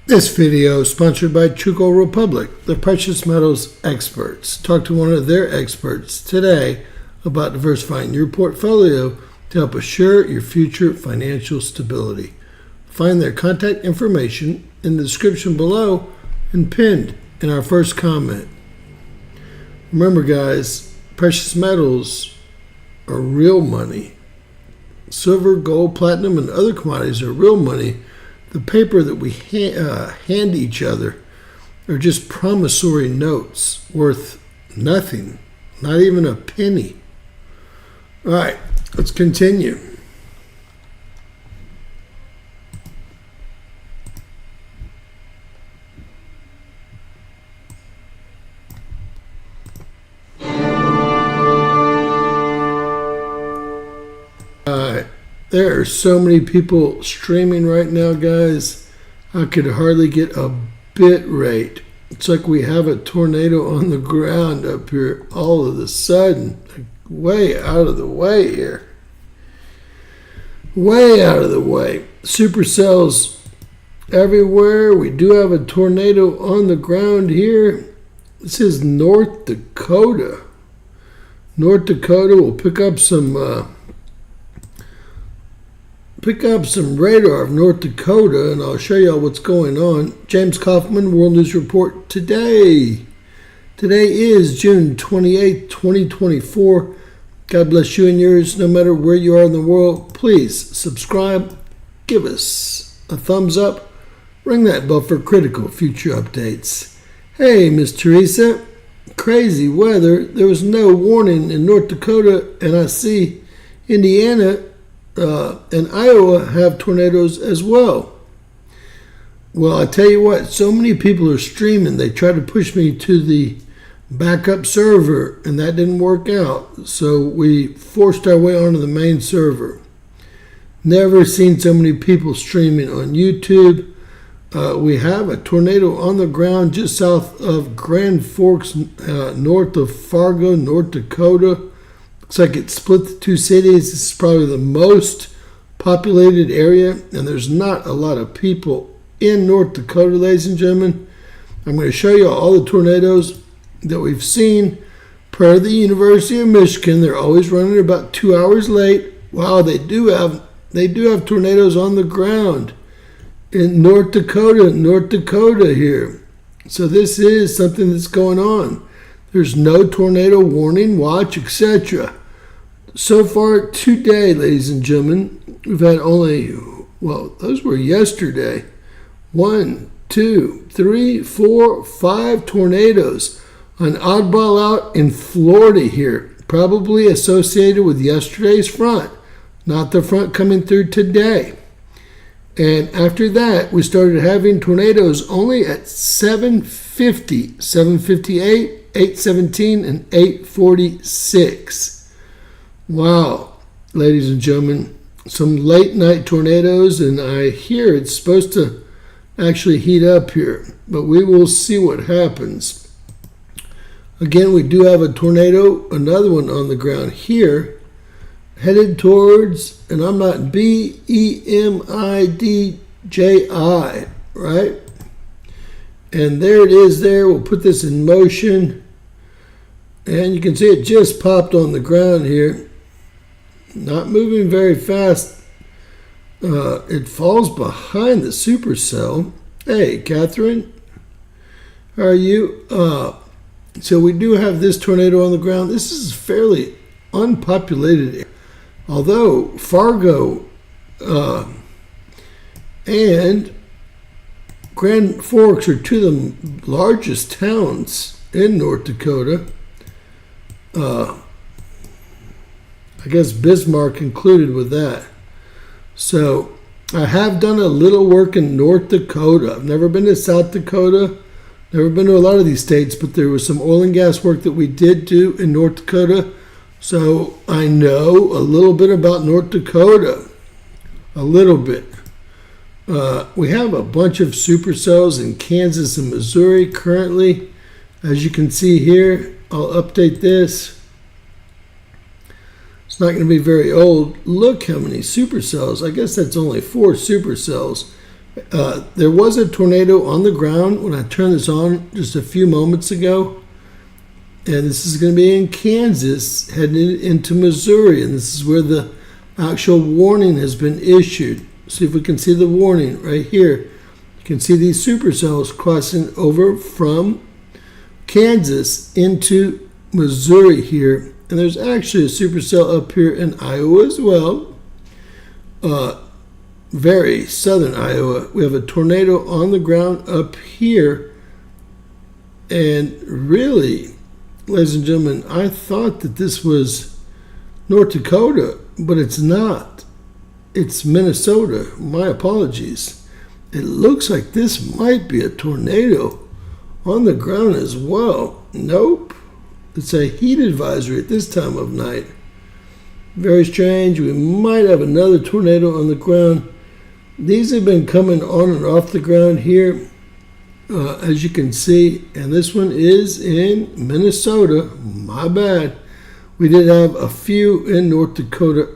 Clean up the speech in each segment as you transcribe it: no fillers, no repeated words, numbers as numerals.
This video is sponsored by Chuco Republic, the precious metals experts. Talk to one of their experts today about diversifying your portfolio to help assure your future financial stability. Find their contact information in the description below and pinned in our first comment. Remember, guys, precious metals are real money. Silver, gold, platinum, and other commodities are real money. The paper that we hand each other are just promissory notes worth nothing, not even a penny. All right, let's continue. There are so many people streaming right now, guys. I could hardly get a bit rate. It's like we have a tornado on the ground up here all of a sudden. Like way out of the way here. Way out of the way. Supercells everywhere. We do have a tornado on the ground here. This is North Dakota. North Dakota will pick up some radar of North Dakota, and I'll show y'all what's going on. James Kaufman, World News Report today. Today is June 28th, 2024. God bless you and yours, no matter where you are in the world. Please subscribe, give us a thumbs up, ring that bell for critical future updates. Hey, Miss Teresa, crazy weather. There was no warning in North Dakota, and I see Indiana and Iowa have tornadoes as well. Well, I tell you what, so many people are streaming. They tried to push me to the backup server, and that didn't work out. So we forced our way onto the main server. Never seen so many people streaming on YouTube. We have a tornado on the ground just south of Grand Forks, north of Fargo, North Dakota. Looks like it split the two cities. This is probably the most populated area, and there's not a lot of people in North Dakota, ladies and gentlemen. I'm going to show you all the tornadoes that we've seen. Per the University of Michigan, they're always running about 2 hours late. Wow, they do have tornadoes on the ground in North Dakota here. So this is something that's going on. There's no tornado warning, watch, etc. So far today, ladies and gentlemen, we've had only, well, those were yesterday. 1, 2, 3, 4, 5 tornadoes. An oddball out in Florida here, probably associated with yesterday's front, not the front coming through today. And after that, we started having tornadoes only at 7:50, 7:58, 8:17, and 8:46. Wow, ladies and gentlemen, some late night tornadoes, and I hear it's supposed to actually heat up here, but we will see what happens. Again, we do have a tornado, another one on the ground here, headed towards, and I'm not BEMIDJI, right? And there it is there. We'll put this in motion. And you can see it just popped on the ground here. Not moving very fast. It falls behind the supercell. Hey, Catherine. How are you? So we do have this tornado on the ground. This is fairly unpopulated. Although Fargo and Grand Forks are two of the largest towns in North Dakota. I guess Bismarck included with that. So I have done a little work in North Dakota. I've never been to South Dakota, never been to a lot of these states, but there was some oil and gas work that we did do in North Dakota. So I know a little bit about North Dakota, a little bit. We have a bunch of supercells in Kansas and Missouri currently. As you can see here, I'll update this. It's not going to be very old. Look how many supercells. I guess that's only 4 supercells There was a tornado on the ground when I turned this on just a few moments ago. And this is going to be in Kansas, heading into Missouri. And this is where the actual warning has been issued. See if we can see the warning right here. You can see these supercells crossing over from Kansas into Missouri here. And there's actually a supercell up here in Iowa as well. Very southern Iowa. We have a tornado on the ground up here. And really, ladies and gentlemen, I thought that this was North Dakota, but it's not. It's Minnesota. My apologies. It looks like this might be a tornado on the ground as well. Nope. It's a heat advisory at this time of night. Very strange. We might have another tornado on the ground. These have been coming on and off the ground here, as you can see. And this one is in Minnesota. My bad. We did have a few in North Dakota.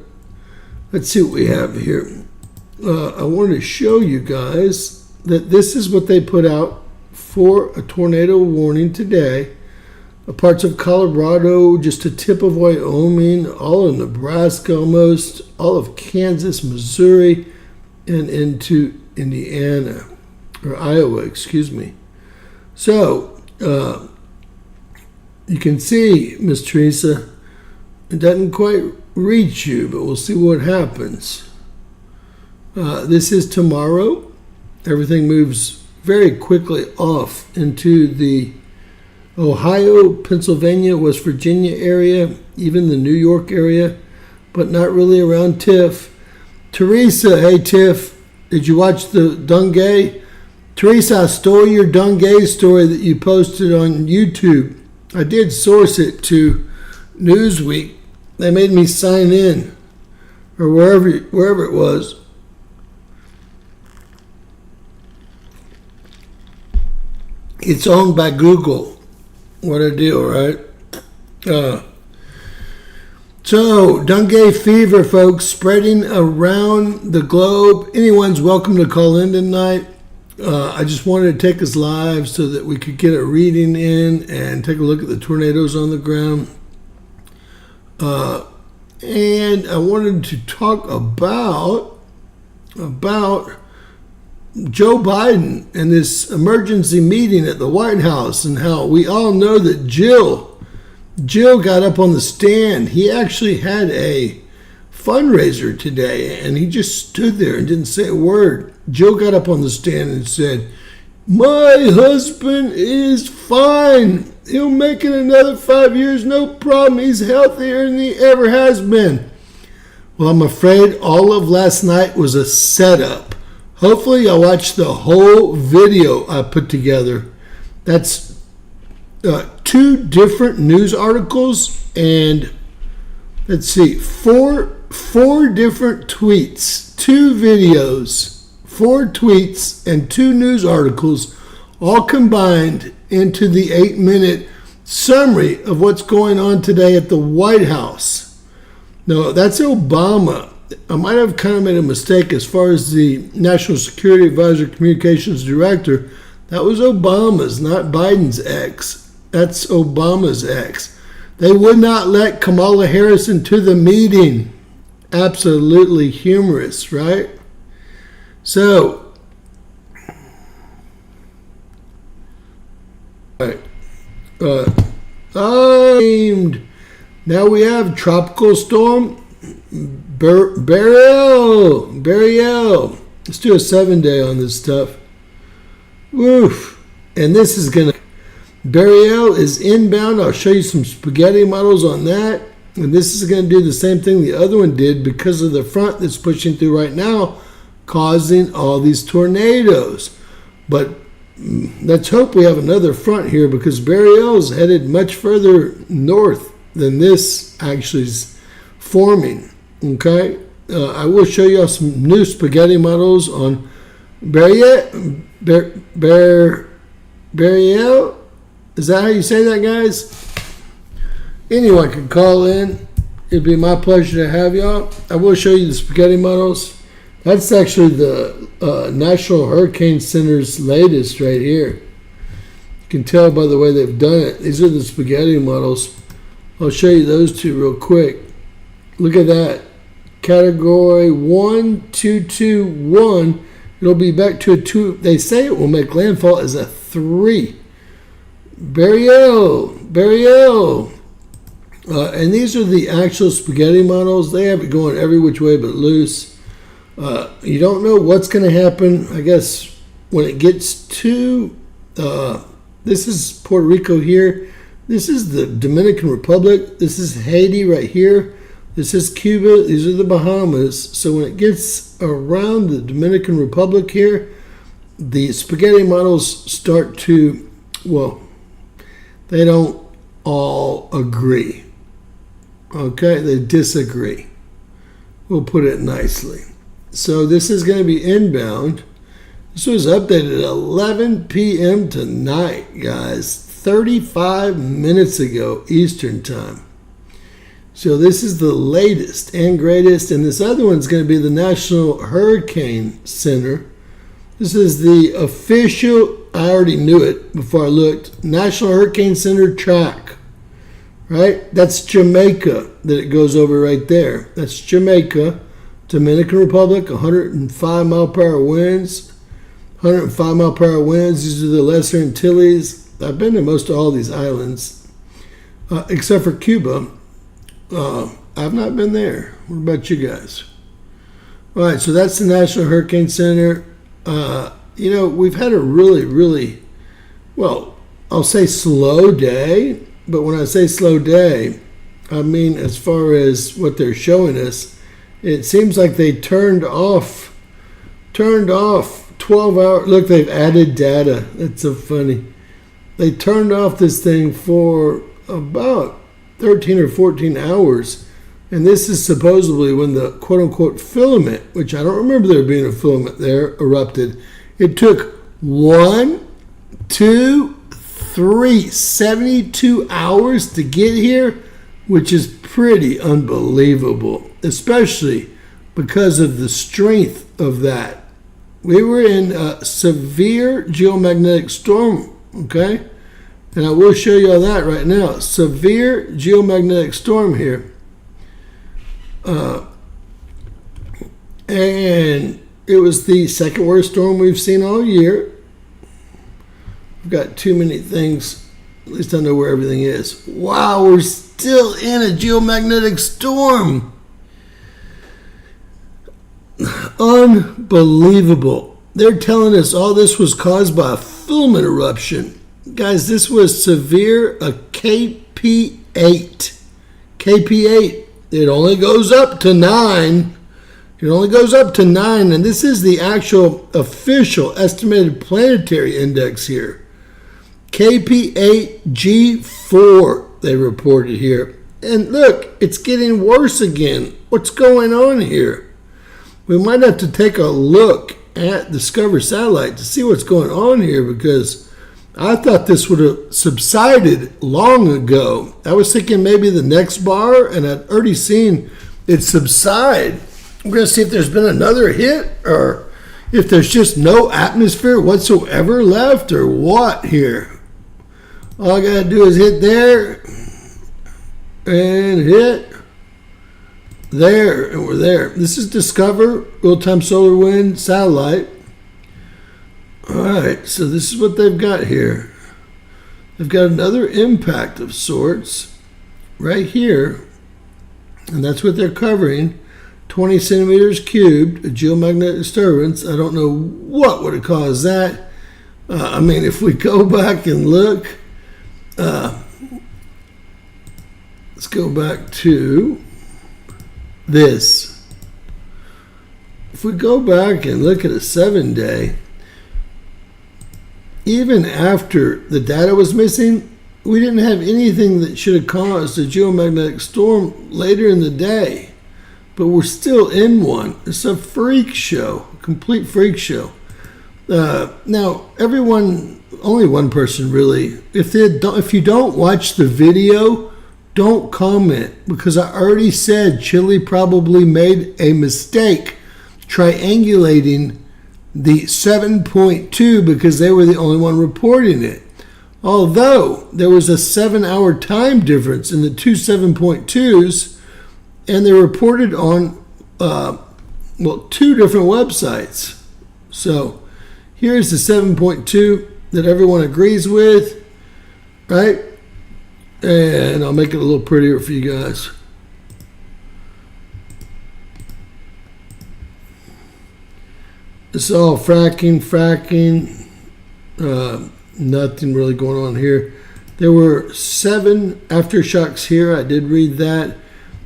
Let's see what we have here. I wanted to show you guys that this is what they put out for a tornado warning today. Parts of Colorado, just a tip of Wyoming, all of Nebraska almost, all of Kansas, Missouri, and into Indiana, or Iowa, excuse me. So, you can see, Miss Teresa, it doesn't quite reach you, but we'll see what happens. This is tomorrow. Everything moves very quickly off into the Ohio, Pennsylvania, West Virginia area, even the New York area, but not really around Tiff. Teresa, hey Tiff, did you watch the Dengue? Teresa, I stole your Dengue story that you posted on YouTube. I did source it to Newsweek. They made me sign in, or wherever it was. It's owned by Google. What a deal, right? So, dengue fever, folks, spreading around the globe. Anyone's welcome to call in tonight. I just wanted to take us live so that we could get a reading in and take a look at the tornadoes on the ground. And I wanted to talk about Joe Biden and this emergency meeting at the White House, and how we all know that Jill got up on the stand. He actually had a fundraiser today, and he just stood there and didn't say a word. Jill got up on the stand and said, "My husband is fine. He'll make it another 5 years, no problem. He's healthier than he ever has been." Well, I'm afraid all of last night was a setup. Hopefully y'all watched the whole video I put together. That's 2 different news articles and, let's see, four different tweets, 2 videos, 4 tweets, and 2 news articles, all combined into the 8-minute summary of what's going on today at the White House. No, that's Obama. I might have kind of made a mistake as far as the National Security Advisor Communications Director. That was Obama's, not Biden's ex. That's Obama's ex. They would not let Kamala Harris into the meeting. Absolutely humorous, right? So, now we have tropical storm Beryl. Let's do a 7-day on this stuff. Woof. And this is going to... Beryl is inbound. I'll show you some spaghetti models on that. And this is going to do the same thing the other one did because of the front that's pushing through right now, causing all these tornadoes. But let's hope we have another front here, because Beryl is headed much further north than this actually is forming. Okay, I will show you some new spaghetti models on Beryl. Is that how you say that, guys? Anyone can call in. It'd be my pleasure to have y'all. I will show you the spaghetti models. That's actually the National Hurricane Center's latest right here. You can tell by the way they've done it. These are the spaghetti models. I'll show you those two real quick. Look at that. Category 1, 2, 2, 1. It'll be back to a 2. They say it will make landfall as a 3. Beryl. And these are the actual spaghetti models. They have it going every which way but loose. You don't know what's going to happen. I guess when it gets to, this is Puerto Rico here. This is the Dominican Republic. This is Haiti right here. This is Cuba. These are the Bahamas. So when it gets around the Dominican Republic here, the spaghetti models start to, well, they don't all agree. Okay, they disagree. We'll put it nicely. So this is going to be inbound. This was updated at 11 p.m. tonight, guys. 35 minutes ago, Eastern time. So this is the latest and greatest. And this other one's going to be the National Hurricane Center. This is the official, I already knew it before I looked, National Hurricane Center track. Right? That's Jamaica that it goes over right there. That's Jamaica, Dominican Republic, 105 mile per hour winds. 105 mile per hour winds. These are the Lesser Antilles. I've been to most of all these islands, except for Cuba. I've not been there. What about you guys? All right, so that's the National Hurricane Center. We've had a really, well, I'll say slow day. But when I say slow day, I mean as far as what they're showing us, it seems like they turned off 12 hours. Look, they've added data. That's so funny. They turned off this thing for about 13 or 14 hours. And this is supposedly when the quote-unquote filament, which I don't remember there being a filament there, erupted. It took 1, 2, 3, 72 hours to get here, which is pretty unbelievable, especially because of the strength of that. We were in a severe geomagnetic storm, okay? And I will show you all that right now. Severe geomagnetic storm here. And it was the second worst storm we've seen all year. I've got too many things. At least I know where everything is. Wow, we're still in a geomagnetic storm. Unbelievable. They're telling us all this was caused by a filament eruption. Guys, this was severe, a KP8. KP8. It only goes up to 9. It only goes up to 9, and this is the actual official estimated planetary index here. KP8G4, they reported here. And look, it's getting worse again. What's going on here? We might have to take a look at Discover Satellite to see what's going on here, because I thought this would have subsided long ago. I was thinking maybe the next bar, and I'd already seen it subside. We're going to see if there's been another hit, or if there's just no atmosphere whatsoever left, or what here. All I got to do is hit there and hit there, and we're there. This is Discover Real-Time Solar Wind Satellite. All right, so this is what they've got here. They've got another impact of sorts right here, and that's what they're covering. 20 centimeters cubed, a geomagnetic disturbance. I don't know what would have caused that. I mean, if we go back and look, let's go back to this. If we go back and look at a 7-day, even after the data was missing, we didn't have anything that should have caused a geomagnetic storm later in the day. But we're still in one. It's a freak show, a complete freak show. Now, everyone, only one person really, if you don't watch the video, don't comment, because I already said Chile probably made a mistake triangulating the 7.2 because they were the only one reporting it. Although there was a 7-hour time difference in the two 7.2s, and they reported on, two different websites. So here's the 7.2 that everyone agrees with, right? And I'll make it a little prettier for you guys. It's all fracking. Nothing really going on here. There were 7 aftershocks here. I did read that.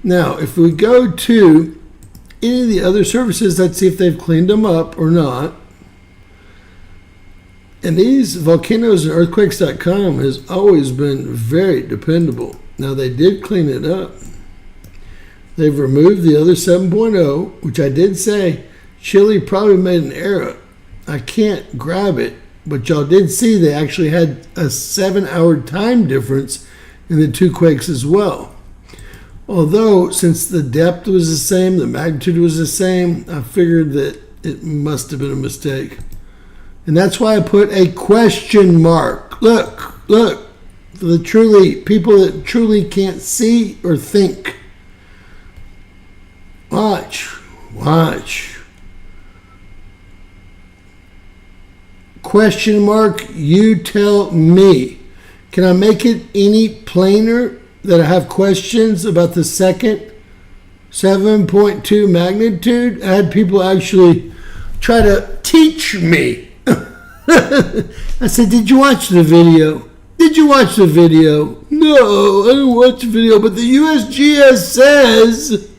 Now, if we go to any of the other services, let's see if they've cleaned them up or not. And these volcanoes and earthquakes.com has always been very dependable. Now, they did clean it up. They've removed the other 7.0, which I did say Chile probably made an error. I can't grab it, but y'all did see they actually had a 7-hour time difference in the two quakes as well. Although, since the depth was the same, the magnitude was the same, I figured that it must have been a mistake. And that's why I put a question mark. Look, for the people that truly can't see or think. Watch. Question mark, you tell me. Can I make it any plainer that I have questions about the second 7.2 magnitude? I had people actually try to teach me. I said, did you watch the video? No, I didn't watch the video, but the USGS says...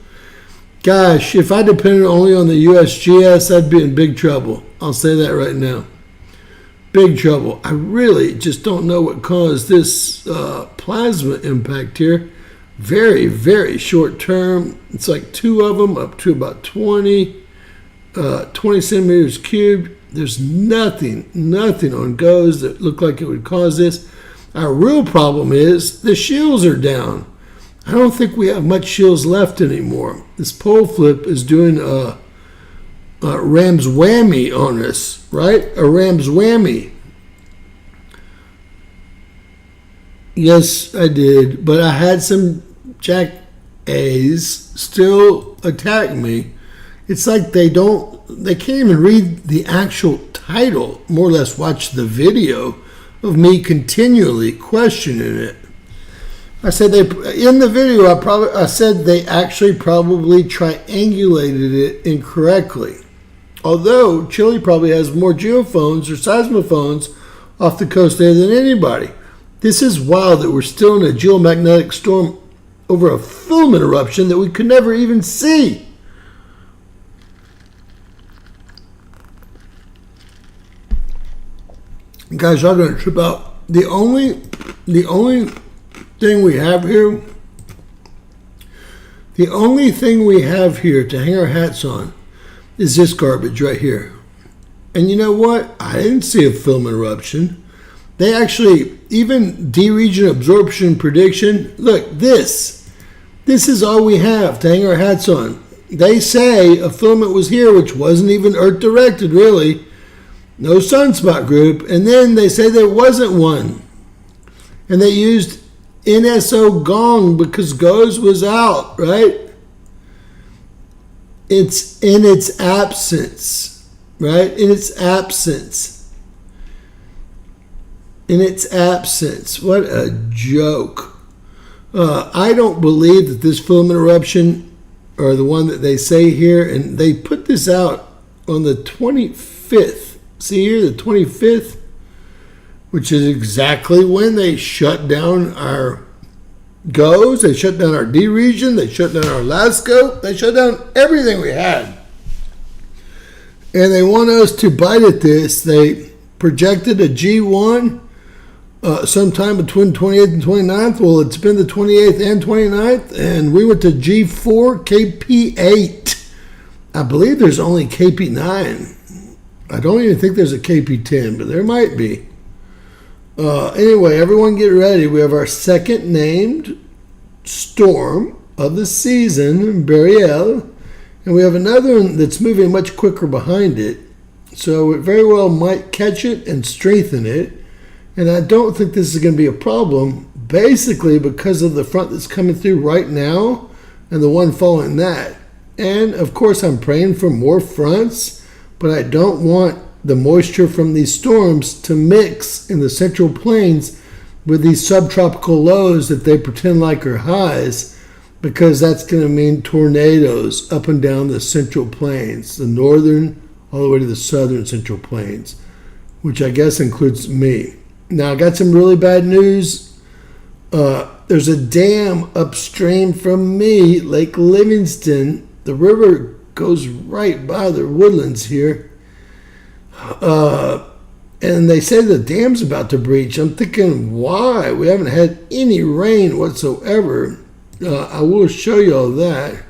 Gosh, if I depended only on the USGS, I'd be in big trouble. I'll say that right now. Big trouble. I really just don't know what caused this plasma impact here. Very, very short term. It's like 2 of them up to about 20 centimeters cubed. There's nothing on GOES that look like it would cause this. Our real problem is the shields are down. I don't think we have much shields left anymore. This pole flip is doing a Ram's whammy on us, right? A Ram's whammy. Yes, I did, but I had some Jack A's still attack me. It's like they can't even read the actual title, more or less watch the video of me continually questioning it. I said in the video, I said they actually probably triangulated it incorrectly. Although Chile probably has more geophones or seismophones off the coast there than anybody. This is wild that we're still in a geomagnetic storm over a filament eruption that we could never even see. Guys, y'all gonna trip out. The only thing we have here, to hang our hats on is this garbage right here. And you know what? I didn't see a filament eruption. They actually, even D-region absorption prediction, look, this is all we have to hang our hats on. They say a filament was here, which wasn't even Earth-directed, really. No sunspot group. And then they say there wasn't one. And they used NSO gong because GOES was out, right? It's in its absence, right? In its absence. What a joke. I don't believe that this filament eruption, or the one that they say here, and they put this out on the 25th. See here, the 25th, which is exactly when they shut down our GOES, they shut down our D region, they shut down our LASCO, they shut down everything we had. And they want us to bite at this. They projected a G1 sometime between 28th and 29th. Well, it's been the 28th and 29th, and we went to G4, KP8. I believe there's only KP9. I don't even think there's a KP10, but there might be. Anyway, everyone get ready. We have our second named storm of the season, Beryl, And we have another one that's moving much quicker behind it. So it very well might catch it and strengthen it. And I don't think this is going to be a problem, basically because of the front that's coming through right now and the one following that. And, of course, I'm praying for more fronts, but I don't want the moisture from these storms to mix in the central plains with these subtropical lows that they pretend like are highs, because that's going to mean tornadoes up and down the central plains, the northern all the way to the southern central plains, which I guess includes me. Now, I got some really bad news. There's a dam upstream from me, Lake Livingston. The river goes right by the woodlands here. And they say the dam's about to breach. I'm thinking, why? We haven't had any rain whatsoever. I will show you all that.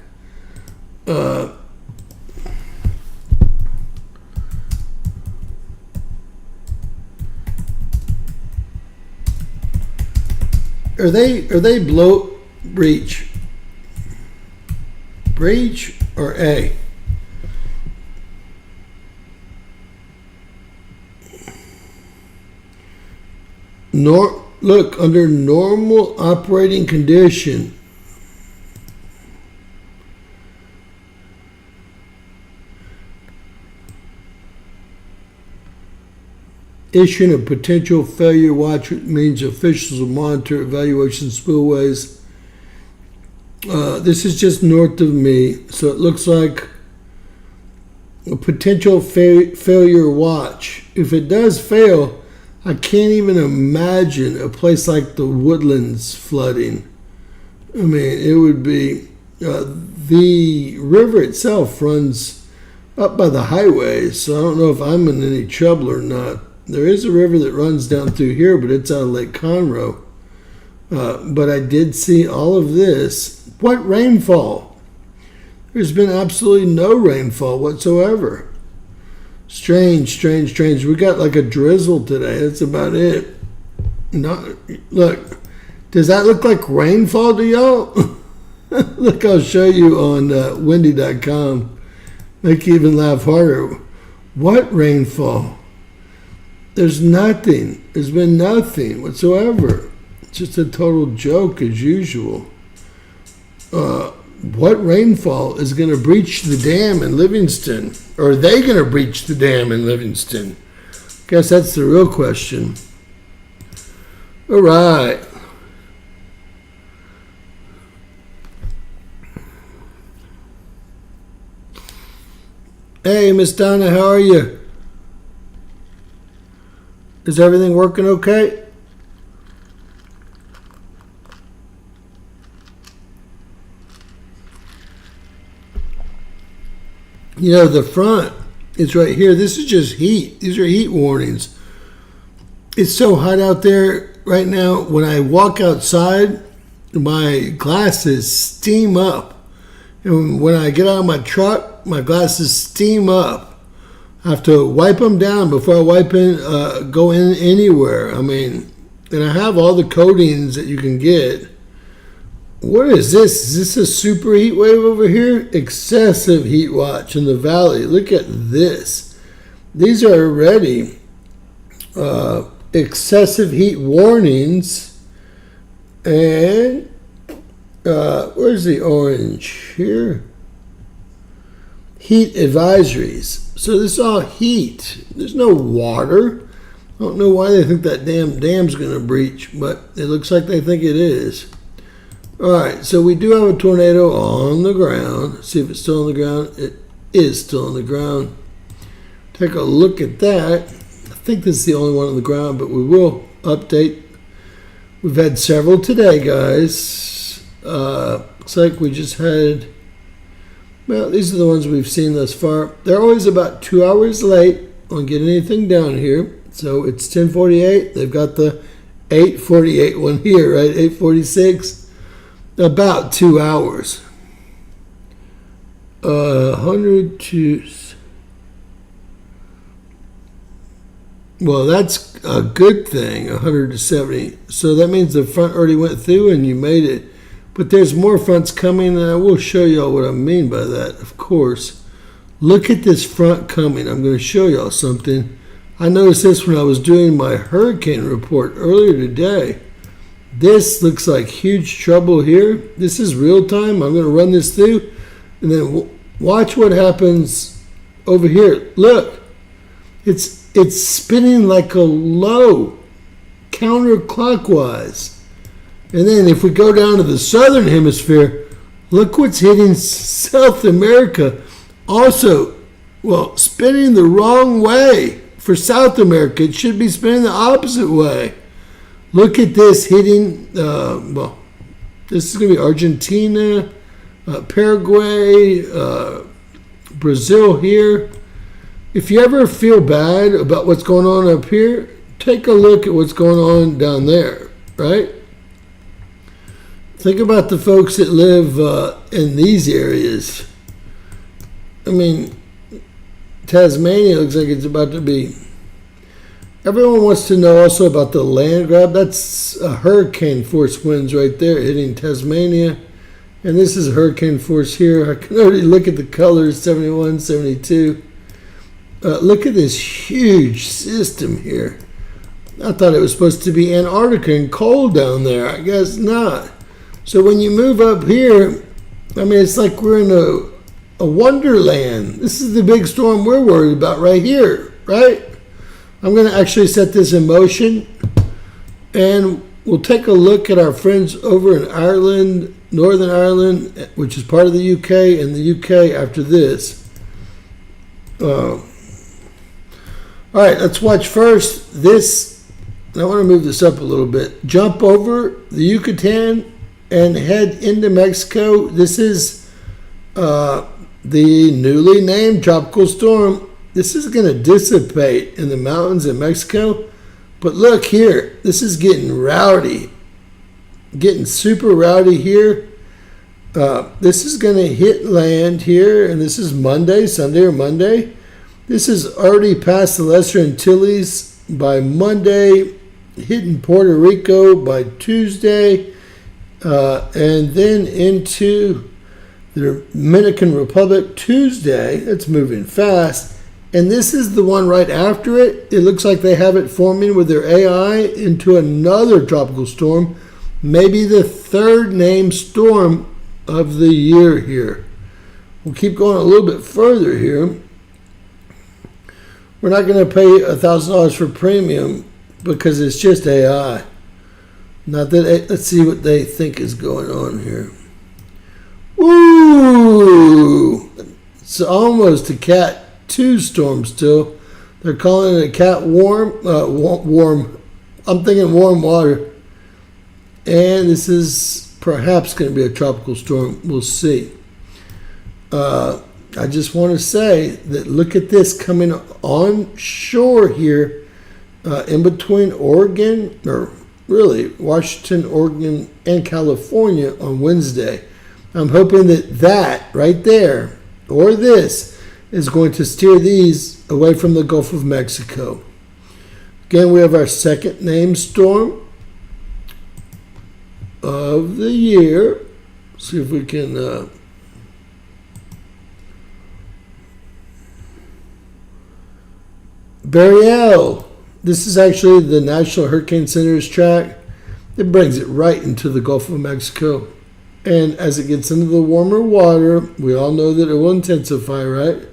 Are they breach or A? Look, under normal operating condition, issuing a potential failure watch means officials will monitor evaluation spillways. This is just north of me, so it looks like a potential failure watch. If it does fail, I can't even imagine a place like the Woodlands flooding. I mean, it would be, the river itself runs up by the highway, so I don't know if I'm in any trouble or not. There is a river that runs down through here, but it's out of Lake Conroe. But I did see all of this. What rainfall? There's been absolutely no rainfall whatsoever. Strange. We got like a drizzle today. That's about it. Look, does that look like rainfall to y'all? Look, I'll show you on windy.com. Make you even laugh harder. What rainfall? There's nothing. There's been nothing whatsoever. It's just a total joke as usual. What rainfall is going to breach the dam in Livingston? Or are they going to breach the dam in Livingston? Guess that's the real question. All right. Hey, Miss Donna, how are you? Is everything working okay? You know, the front is right here. This is just heat. These are heat warnings. It's so hot out there right now. When I walk outside, my glasses steam up. And when I get out of my truck, my glasses steam up. I have to wipe them down before I go in anywhere. I mean, and I have all the coatings that you can get. What is this? Is this a super heat wave over here? Excessive heat watch in the valley. Look at this. These are already excessive heat warnings. And where's the orange here? Heat advisories. So this is all heat. There's no water. I don't know why they think that dam's going to breach, but it looks like they think it is. All right, so we do have a tornado on the ground. See if it's still on the ground. It is still on the ground. Take a look at that. I think this is the only one on the ground, but we will update. We've had several today, guys. Looks like we just had, well, these are the ones we've seen thus far. They're always about 2 hours late on getting anything down here. So it's 10:48. They've got the 8:48 one here, right? 8:46. About 2 hours. 100 to... Well, that's a good thing, 100 to 70. So that means the front already went through and you made it. But there's more fronts coming, and I will show y'all what I mean by that, of course. Look at this front coming. I'm going to show y'all something. I noticed this when I was doing my hurricane report earlier today. This looks like huge trouble here. This is real time. I'm going to run this through, and then watch what happens over here. Look, it's spinning like a low, counterclockwise. And then if we go down to the southern hemisphere, look what's hitting South America. Also, well, spinning the wrong way for South America. It should be spinning the opposite way. Look at this hitting, this is going to be Argentina, Paraguay, Brazil here. If you ever feel bad about what's going on up here, take a look at what's going on down there, right? Think about the folks that live in these areas. I mean, Tasmania looks like it's about to be... Everyone wants to know also about the land grab. That's hurricane force winds right there hitting Tasmania. And this is hurricane force here. I can already look at the colors, 71, 72. Look at this huge system here. I thought it was supposed to be Antarctica and cold down there. I guess not. So when you move up here, I mean, it's like we're in a wonderland. This is the big storm we're worried about right here, right? I'm going to actually set this in motion, and we'll take a look at our friends over in Ireland, Northern Ireland, which is part of the UK, and the UK after this. All right, let's watch first this. I want to move this up a little bit. Jump over the Yucatan and head into Mexico. This is the newly named tropical storm. This is going to dissipate in the mountains in Mexico. But look here, this is getting rowdy, getting super rowdy here. This is going to hit land here, and this is Monday, Sunday or Monday. This is already past the Lesser Antilles by Monday, hitting Puerto Rico by Tuesday, and then into the Dominican Republic Tuesday. It's moving fast. And this is the one right after it. It looks like they have it forming with their AI into another tropical storm, maybe the third named storm of the year here. We'll keep going a little bit further here. We're not going to pay $1,000 for premium because it's just AI. Not that. Let's see what they think is going on here. Woo! It's almost a Cat 2 storm still. They're calling it a Cat warm. I'm thinking warm water. And this is perhaps going to be a tropical storm. We'll see. I just want to say that look at this coming on shore here in between Oregon, or really Washington, Oregon, and California on Wednesday. I'm hoping that right there, or this, is going to steer these away from the Gulf of Mexico. Again, we have our second named storm of the year. See if we can... Beryl. This is actually the National Hurricane Center's track. It brings it right into the Gulf of Mexico. And as it gets into the warmer water, we all know that it will intensify, right?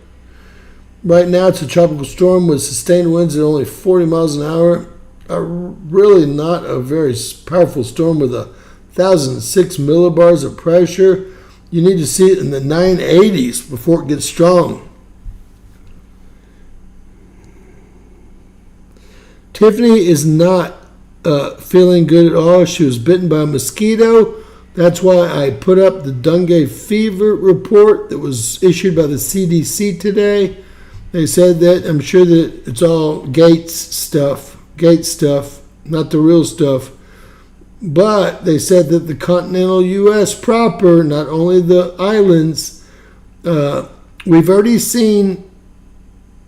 Right now, it's a tropical storm with sustained winds at only 40 miles an hour. Really not a very powerful storm with 1,006 millibars of pressure. You need to see it in the 980s before it gets strong. Tiffany is not feeling good at all. She was bitten by a mosquito. That's why I put up the dengue fever report that was issued by the CDC today. They said that, I'm sure that it's all gate stuff, not the real stuff. But they said that the continental U.S. proper, not only the islands, we've already seen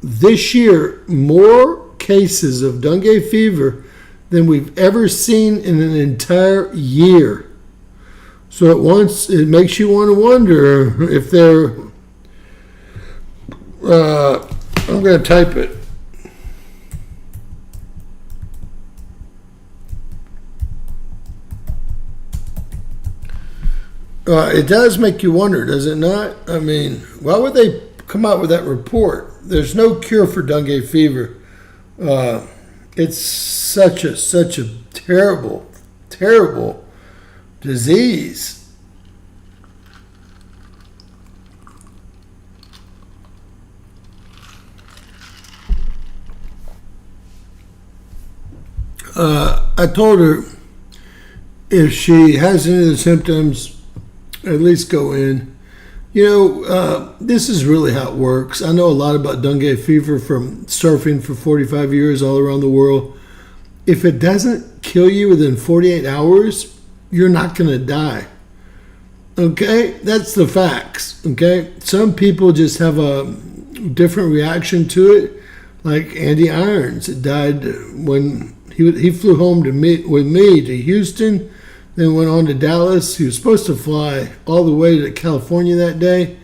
this year more cases of dengue fever than we've ever seen in an entire year. So it makes you want to wonder if they're. I'm going to type it. It does make you wonder, does it not? I mean, why would they come out with that report? There's no cure for dengue fever. It's such a terrible, terrible disease. I told her if she has any of the symptoms, at least go in. This is really how it works. I know a lot about dengue fever from surfing for 45 years all around the world. If it doesn't kill you within 48 hours, you're not going to die. Okay? That's the facts. Okay? Some people just have a different reaction to it, like Andy Irons. It died when he flew home with me to Houston, then went on to Dallas. He was supposed to fly all the way to California that day.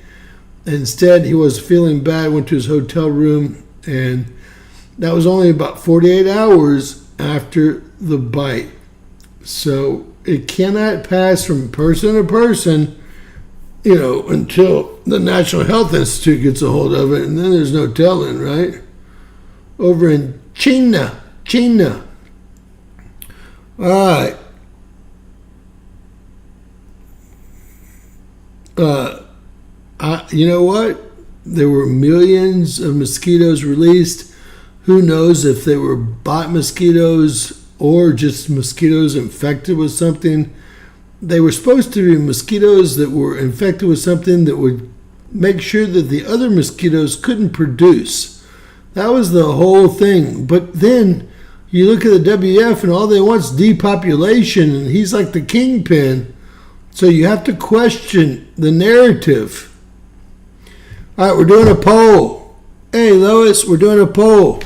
Instead, he was feeling bad, went to his hotel room, and that was only about 48 hours after the bite. So it cannot pass from person to person, until the National Health Institute gets a hold of it, and then there's no telling, right? Over in China. All right. You know what? There were millions of mosquitoes released. Who knows if they were bot mosquitoes or just mosquitoes infected with something. They were supposed to be mosquitoes that were infected with something that would make sure that the other mosquitoes couldn't produce. That was the whole thing. But then you look at the WF and all they want is depopulation, and he's like the kingpin. So you have to question the narrative. All right, we're doing a poll. Hey, Lois, we're doing a poll.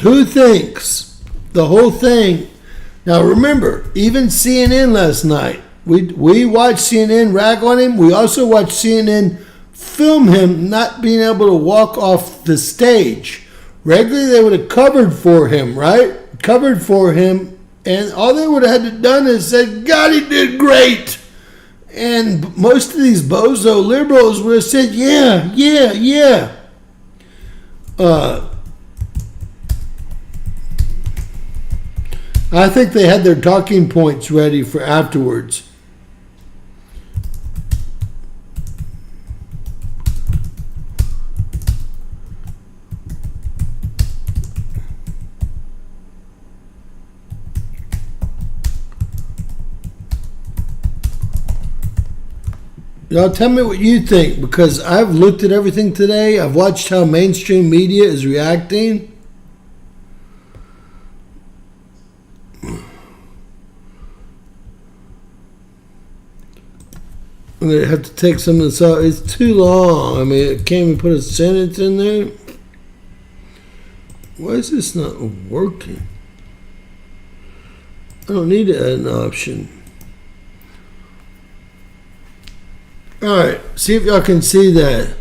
Who thinks the whole thing? Now remember, even CNN last night, we watched CNN rag on him. We also watched CNN film him not being able to walk off the stage. Regularly, they would have covered for him, right? Covered for him. And all they would have had to done is said, God, he did great. And most of these bozo liberals would have said, yeah. I think they had their talking points ready for afterwards. Y'all tell me what you think, because I've looked at everything today. I've watched how mainstream media is reacting. I'm going to have to take some of this out. It's too long. I mean, I can't even put a sentence in there. Why is this not working? I don't need to add an option. All right, see if y'all can see that.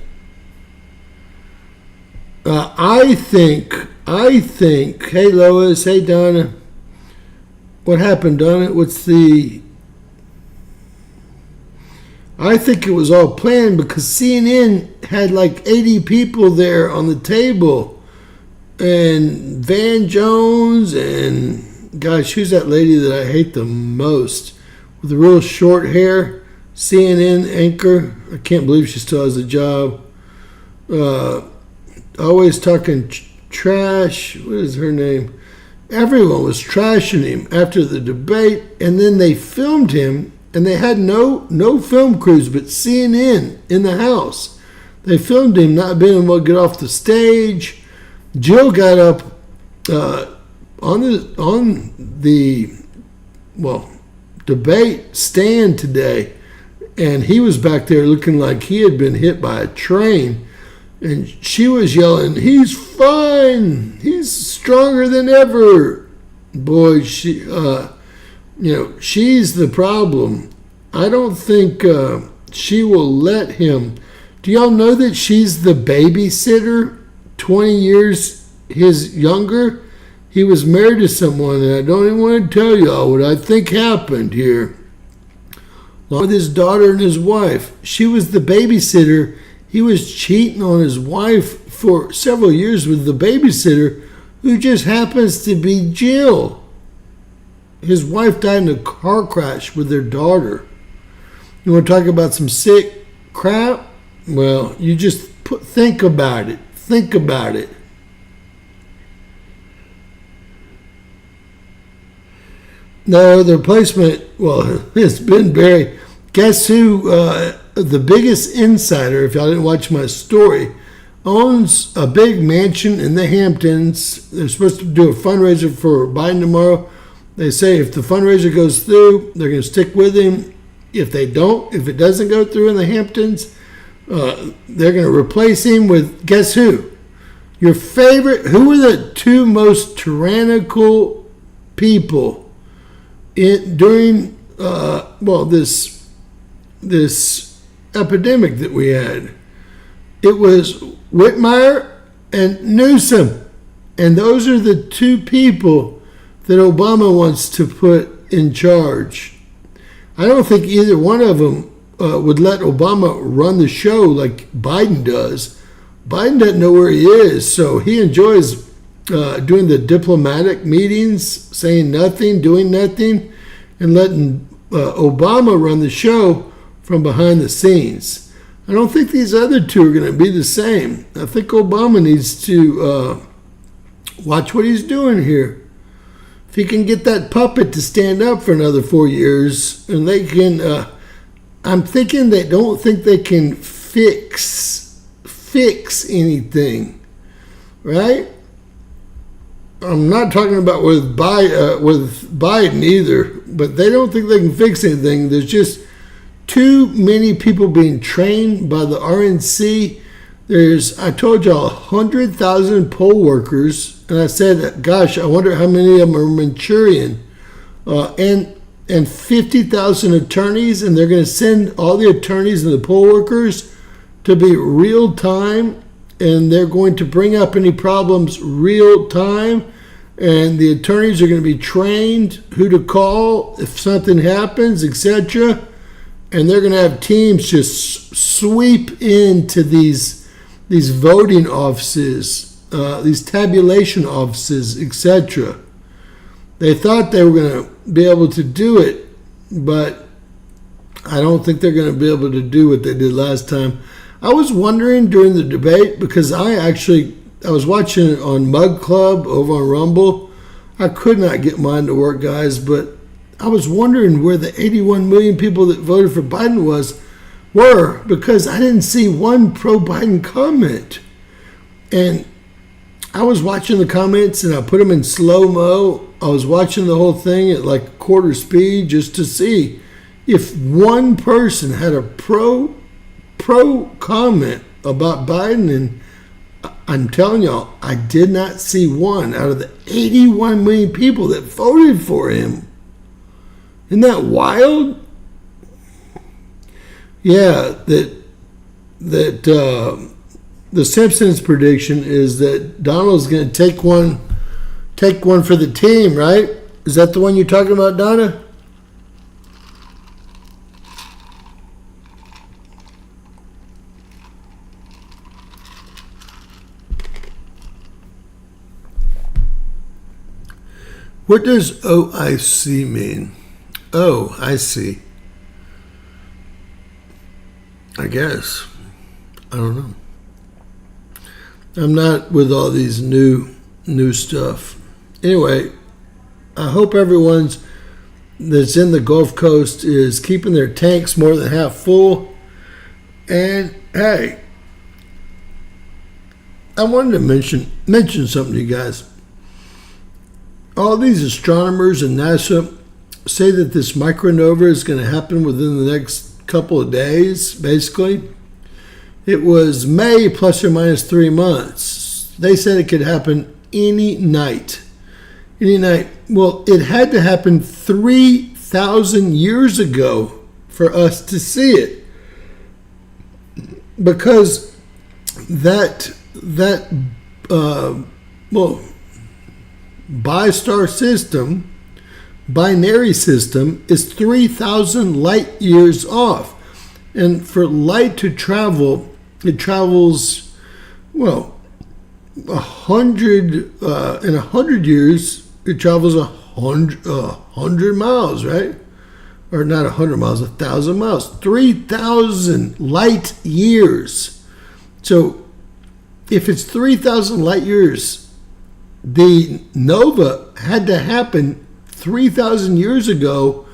I think, hey Lois, hey Donna. What happened, Donna? I think it was all planned because CNN had like 80 people there on the table. And Van Jones and, gosh, who's that lady that I hate the most? With the real short hair? CNN anchor. I can't believe she still has a job. Always talking trash. What is her name? Everyone was trashing him after the debate, and then they filmed him, and they had no film crews but CNN in the house. They filmed him not being able to get off the stage. Jill got up on the debate stand today, and he was back there looking like he had been hit by a train. And she was yelling, he's fine. He's stronger than ever. Boy, she's the problem. I don't think she will let him. Do y'all know that she's the babysitter? 20 years his younger. He was married to someone, and I don't even want to tell y'all what I think happened here. Along with his daughter and his wife. She was the babysitter. He was cheating on his wife for several years with the babysitter, who just happens to be Jill. His wife died in a car crash with their daughter. You want to talk about some sick crap? Well, you just think about it. Think about it. No, the replacement, well, it's been Beryl. Guess who, the biggest insider, if y'all didn't watch my story, owns a big mansion in the Hamptons. They're supposed to do a fundraiser for Biden tomorrow. They say if the fundraiser goes through, they're going to stick with him. If they don't, if it doesn't go through in the Hamptons, they're going to replace him with, guess who? Your favorite, who are the two most tyrannical people during this epidemic that we had? It was Whitmire and Newsom, and those are the two people that Obama wants to put in charge. I don't think either one of them would let Obama run the show like Biden does. Biden doesn't know where he is, so he enjoys doing the diplomatic meetings, saying nothing, doing nothing, and letting Obama run the show from behind the scenes. I don't think these other two are going to be the same. I think Obama needs to watch what he's doing here. If he can get that puppet to stand up for another 4 years, and they can, I'm thinking they don't think they can fix anything, right? I'm not talking about with Biden either, but they don't think they can fix anything. There's just too many people being trained by the RNC. I told y'all, 100,000 poll workers, and I said, gosh, I wonder how many of them are Manchurian, and 50,000 attorneys, and they're going to send all the attorneys and the poll workers to be real time, and they're going to bring up any problems real time, and the attorneys are going to be trained who to call if something happens, etc. And they're going to have teams just sweep into these voting offices, these tabulation offices, etc. They thought they were going to be able to do it, but I don't think they're going to be able to do what they did last time. I was wondering during the debate, because I was watching it on Mug Club over on Rumble. I could not get mine to work, guys, but I was wondering where the 81 million people that voted for Biden were, because I didn't see one pro-Biden comment. And I was watching the comments, and I put them in slow-mo. I was watching the whole thing at like quarter speed just to see if one person had a pro comment about Biden, and I'm telling y'all, I did not see one out of the 81 million people that voted for him. Isn't that wild? Yeah, that the Simpsons prediction is that Donald's going to take one for the team, right? Is that the one you're talking about, Donna? What does OIC mean? Oh, I see. I guess. I don't know. I'm not with all these new stuff. Anyway, I hope everyone's that's in the Gulf Coast is keeping their tanks more than half full. And hey, I wanted to mention something to you guys. All these astronomers and NASA say that this micronova is going to happen within the next couple of days, basically. It was May plus or minus 3 months. They said it could happen any night. Any night. Well, it had to happen 3,000 years ago for us to see it, because that bi-star system, binary system, is 3,000 light years off. And for light to travel, it travels, well, 100 in 100 years, it travels 100 miles, right? Or not 100 miles, 1,000 miles. 3,000 light years. So if it's 3,000 light years, the nova had to happen 3,000 years ago,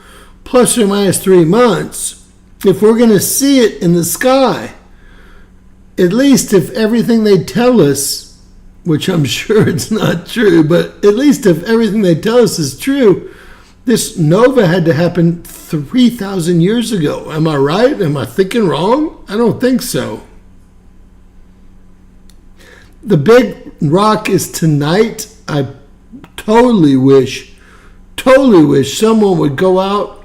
plus or minus 3 months, if we're going to see it in the sky. At least if everything they tell us, which I'm sure it's not true, but at least if everything they tell us is true, this nova had to happen 3,000 years ago. Am I right? Am I thinking wrong? I don't think so. The big rock is tonight. I totally wish someone would go out.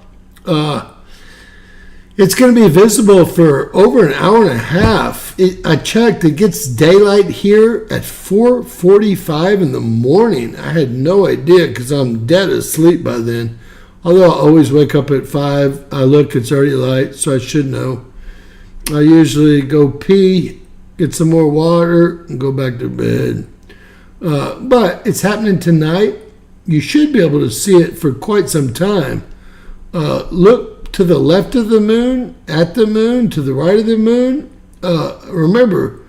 It's going to be visible for over an hour and a half. I checked. It gets daylight here at 4:45 in the morning. I had no idea because I'm dead asleep by then. Although I always wake up at 5. I look, it's already light, so I should know. I usually go pee, get some more water, and go back to bed. But it's happening tonight. You should be able to see it for quite some time. Look to the left of the moon, at the moon, to the right of the moon. Remember,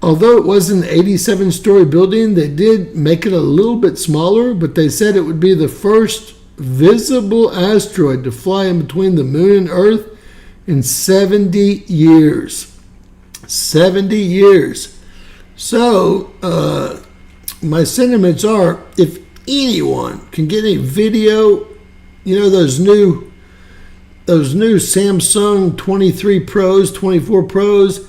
although it was an 87-story building, they did make it a little bit smaller, but they said it would be the first visible asteroid to fly in between the moon and Earth in 70 years. 70 years. So, my sentiments are, if anyone can get a video, those new Samsung 23 Pros, 24 Pros,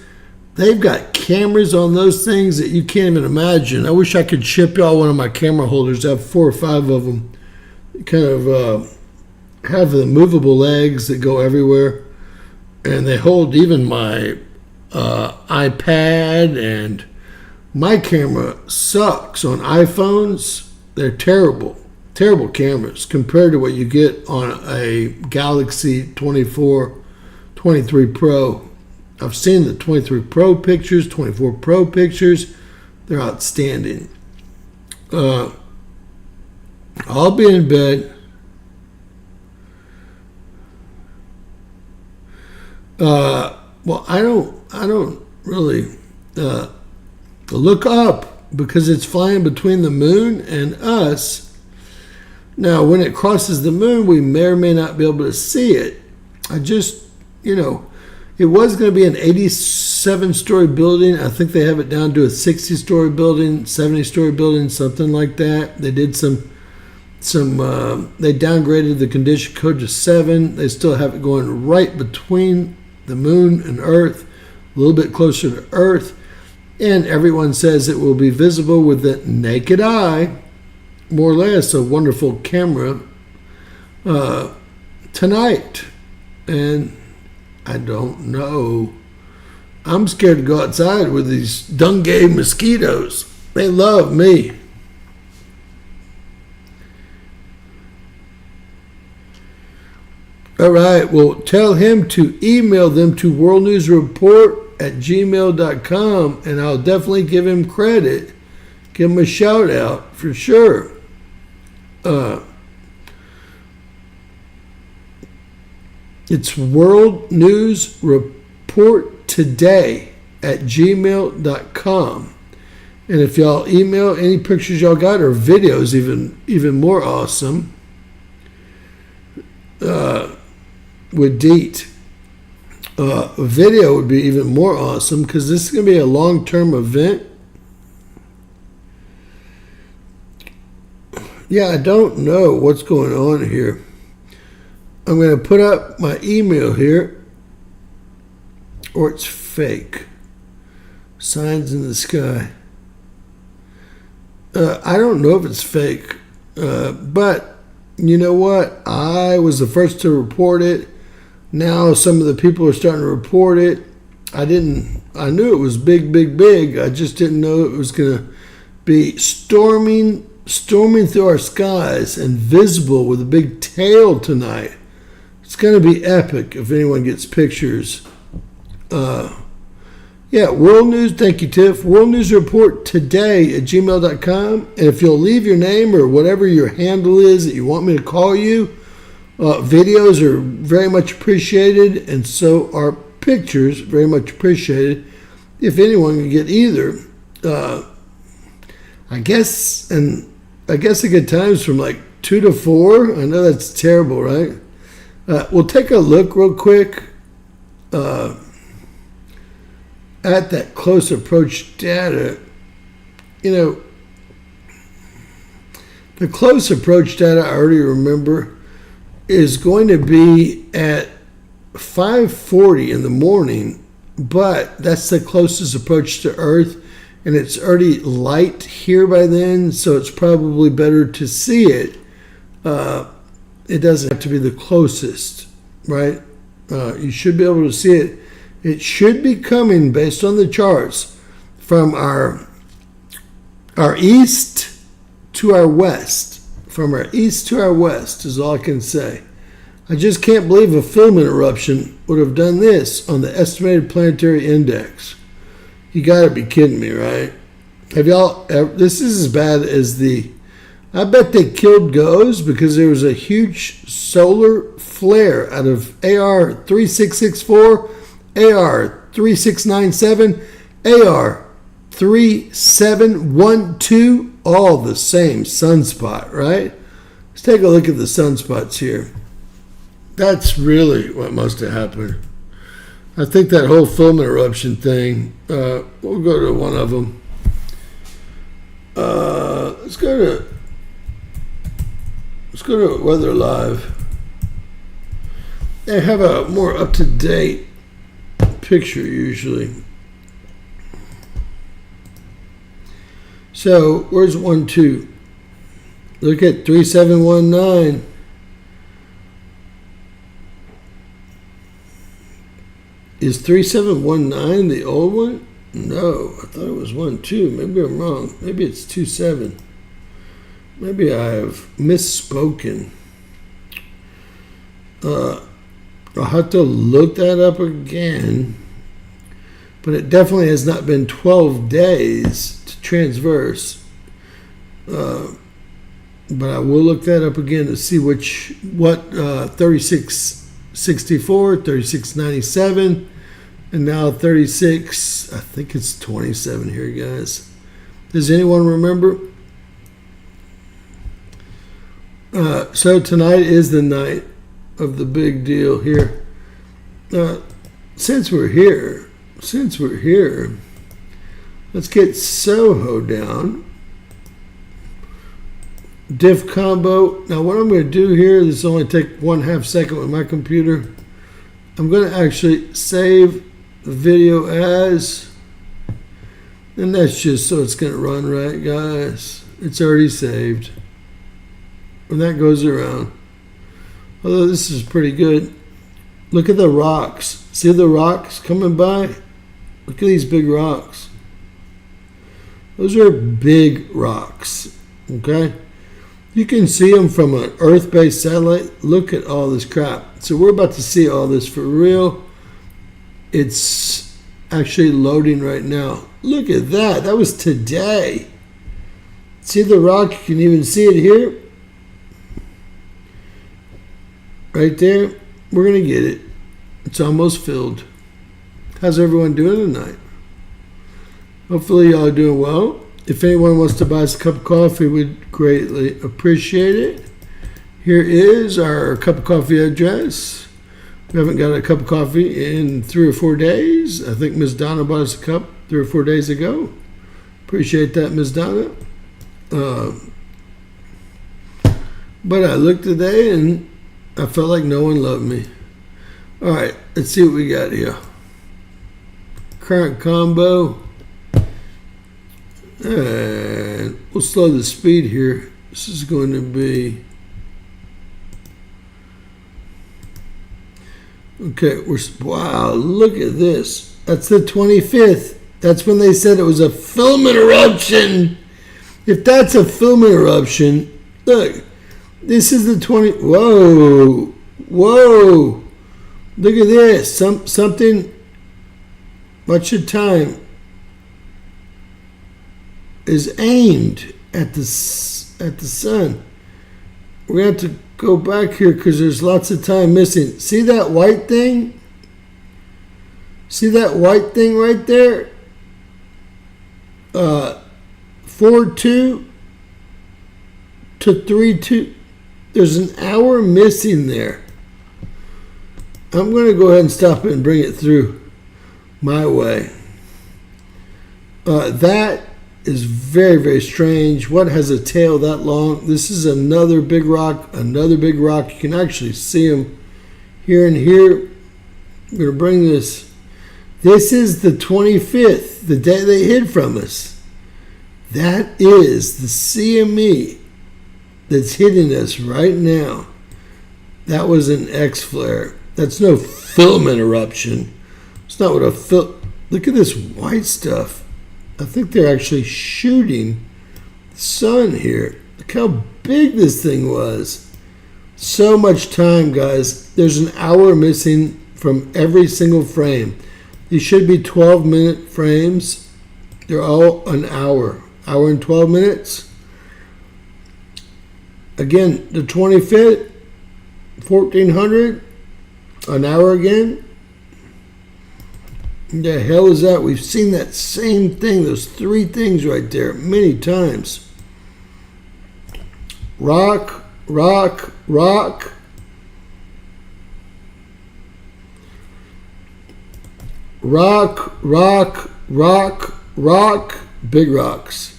they've got cameras on those things that you can't even imagine. I wish I could ship y'all one of my camera holders. I have 4 or 5 of them. Kind of have the movable legs that go everywhere. And they hold even my iPad, and my camera sucks on iPhones. They're terrible cameras compared to what you get on a Galaxy 24, 23 Pro. I've seen the 23 Pro pictures, 24 Pro pictures. They're outstanding. I'll be in bed. Well, I don't really look up because it's flying between the moon and us. Now, when it crosses the moon, we may or may not be able to see it. I just, it was going to be an 87-story building. I think they have it down to a 60-story building, 70-story building, something like that. They did they downgraded the condition code to 7. They still have it going right between the moon and Earth, a little bit closer to Earth. And everyone says it will be visible with the naked eye, more or less a wonderful camera, tonight. And I don't know. I'm scared to go outside with these dengue mosquitoes. They love me. All right, well, tell him to email them to worldnewsreport@gmail.com, and I'll definitely give him credit. Give him a shout out for sure. It's worldnewsreporttoday@gmail.com. And if y'all email any pictures y'all got or videos, even more awesome, with Deet. Video would be even more awesome because this is going to be a long-term event. Yeah, I don't know what's going on here. I'm going to put up my email here, or it's fake. Signs in the sky. I don't know if it's fake. But you know what? I was the first to report it. Now some of the people are starting to report it. I knew it was big, big, big. I just didn't know it was going to be storming through our skies and visible with a big tail tonight. It's going to be epic if anyone gets pictures. Yeah, World News, thank you, Tiff. World News Report today at gmail.com. And if you'll leave your name or whatever your handle is that you want me to call you, videos are very much appreciated, and so are pictures very much appreciated. If anyone can get either, I guess a good time's from like 2 to 4. I know that's terrible, right? We'll take a look real quick at that close approach data. You know, the close approach data, I already remember, is going to be at 5:40 in the morning, but that's the closest approach to Earth, and it's already light here by then, so it's probably better to see it. It doesn't have to be the closest, right? You should be able to see it. It should be coming, based on the charts, from our east to our west. From our east to our west is all I can say. I just can't believe a film interruption would have done this on the estimated planetary index. You gotta be kidding me, right? Have y'all ever, this is as bad as I bet they killed GOES because there was a huge solar flare out of AR 3664, AR 3697, AR 3712, all the same sunspot, right? Let's take a look at the sunspots here. That's really what must have happened. I think that whole film interruption thing, we'll go to one of them. Let's go to Weather Live. They have a more up-to-date picture usually. So where's 1-2? Look at 3719. Is 3719 the old one? No, I thought it was 1-2. Maybe I'm wrong. Maybe it's 27. Maybe I have misspoken. I'll have to look that up again. But it definitely has not been 12 days to transverse. But I will look that up again to see what 3664, 3697, and now 36, I think it's 27 here, guys. Does anyone remember? So tonight is the night of the big deal here. Since we're here, let's get Soho down. Diff combo. Now what I'm going to do here, this will only take 1/2 second with my computer. I'm going to actually save the video as, and that's just so it's going to run right, guys. It's already saved. And that goes around. Although this is pretty good. Look at the rocks. See the rocks coming by? Look at these big rocks. Those are big rocks. Okay? You can see them from an Earth-based satellite. Look at all this crap. So we're about to see all this for real. It's actually loading right now. Look at that. That was today. See the rock? You can even see it here. Right there. We're going to get it. It's almost filled. How's everyone doing tonight? Hopefully y'all are doing well. If anyone wants to buy us a cup of coffee, we'd greatly appreciate it. Here is our cup of coffee address. We haven't got a cup of coffee in 3 or 4 days. I think Ms. Donna bought us a cup 3 or 4 days ago. Appreciate that, Ms. Donna. But I looked today and I felt like no one loved me. All right, let's see what we got here. Current combo. And we'll slow the speed here This is going to be... Okay, wow, look at this. That's the 25th. That's when they said it was a filament eruption. If that's a filament eruption, look, this is the 20. Whoa, whoa! Look at this. Something. Watch your time. Is aimed at the sun. We're going to have to go back here because there's lots of time missing. See that white thing? See that white thing right there? 4:2 to 3:2. There's an hour missing there. I'm going to go ahead and stop it and bring it through my way. That is very, very strange. What has a tail that long? This is another big rock, another big rock. You can actually see them here and here. I'm going to bring this. This is the 25th, the day they hid from us. That is the CME that's hitting us right now. That was an X flare. That's no filament eruption. It's not what a look at this white stuff. I think they're actually shooting the sun here. Look how big this thing was. So much time, guys. There's an hour missing from every single frame. These should be 12-minute frames. They're all an hour. Hour and 12 minutes. Again, the 25th, 1400, an hour again. The hell is that? We've seen that same thing, those three things right there, many times. Rock, rock, rock. Rock, rock, rock, rock, big rocks.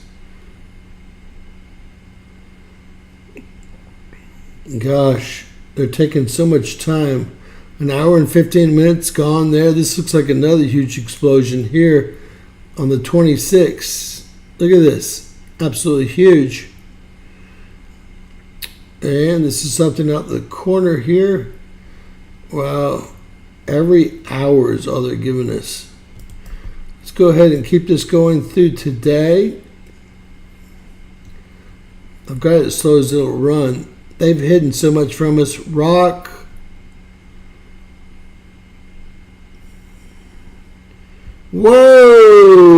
Gosh, they're taking so much time. An hour and 15 minutes gone there. This looks like another huge explosion here on the 26th. Look at this. Absolutely huge. And this is something out the corner here. Wow. Every hour is all they're giving us. Let's go ahead and keep this going through today. I've got it as slow as it'll run. They've hidden so much from us. Rock. Whoa!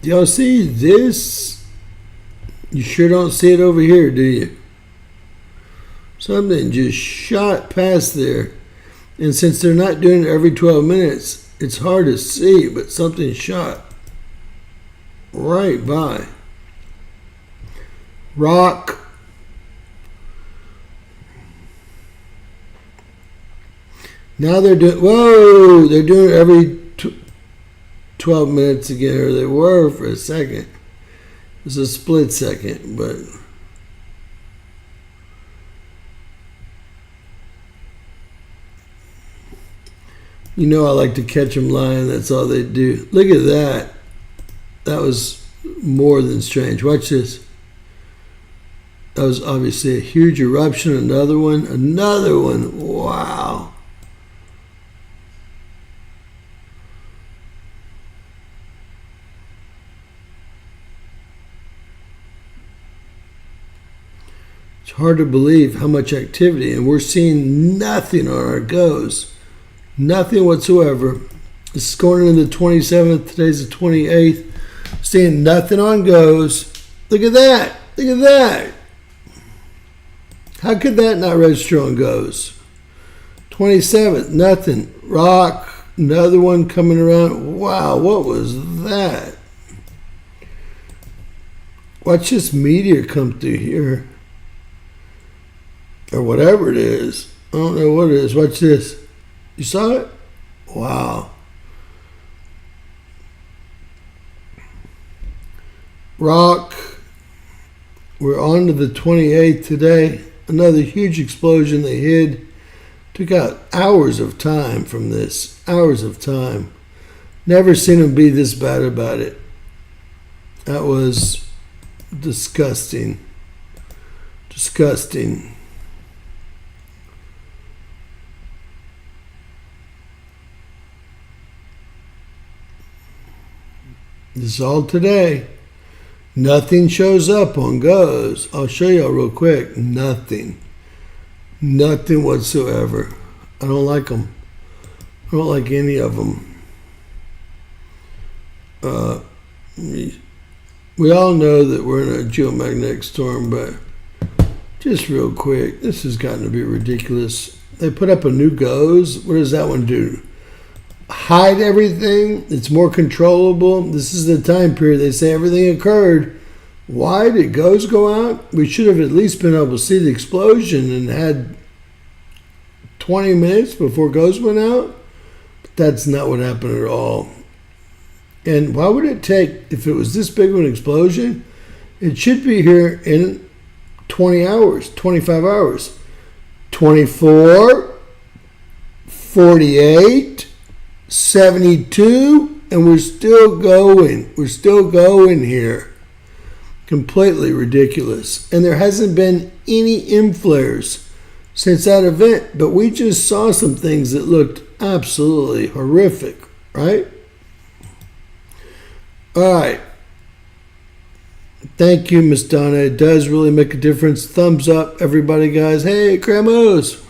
Do y'all see this? You sure don't see it over here, do you? Something just shot past there. And since they're not doing it every 12 minutes, it's hard to see, but something shot right by. Rock. Now they're doing, whoa, they're doing it every 12 minutes again, or they were for a second. It was a split second, but you know I like to catch them lying. That's all they do. Look at that. That was more than strange. Watch this. That was obviously a huge eruption. Another one. Another one. Wow. It's hard to believe how much activity, and we're seeing nothing on our goes. Nothing whatsoever. This is going into the 27th. Today's the 28th. Seeing nothing on goes. Look at that. Look at that. How could that not register on goes? 27th, nothing. Rock, another one coming around. Wow, what was that? Watch this meteor come through here. Or whatever it is. I don't know what it is. Watch this. You saw it? Wow. Rock. We're on to the 28th today. Another huge explosion they hid. Took out hours of time from this. Hours of time. Never seen them be this bad about it. That was disgusting. Disgusting. This is all today. Nothing shows up on goes. I'll show y'all real quick. Nothing. Nothing whatsoever. I don't like them. I don't like any of them. We all know that we're in a geomagnetic storm, but just real quick, this has gotten to be ridiculous. They put up a new GOES. What does that one do? Hide everything. It's more controllable. This is the time period they say everything occurred. Why did GOES go out? We should have at least been able to see the explosion and had 20 minutes before GOES went out. But that's not what happened at all. And why would it take, if it was this big of an explosion, it should be here in 20 hours, 25 hours, 24, 48, 72, and we're still going. We're still going here. Completely ridiculous. And there hasn't been any M flares since that event, but we just saw some things that looked absolutely horrific, right? All right. Thank you, Miss Donna. It does really make a difference. Thumbs up, everybody, guys. Hey, Cremos.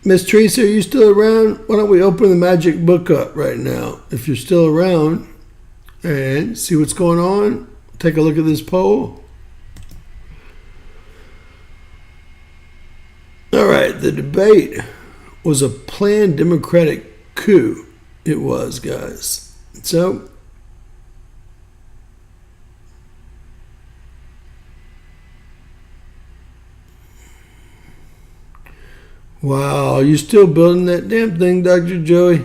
Miss Teresa, are you still around? Why don't we open the magic book up right now, if you're still around, and see what's going on? Take a look at this poll. All right, the debate was a planned Democratic coup. It was, guys. So, wow, you still building that damn thing, Dr. Joey?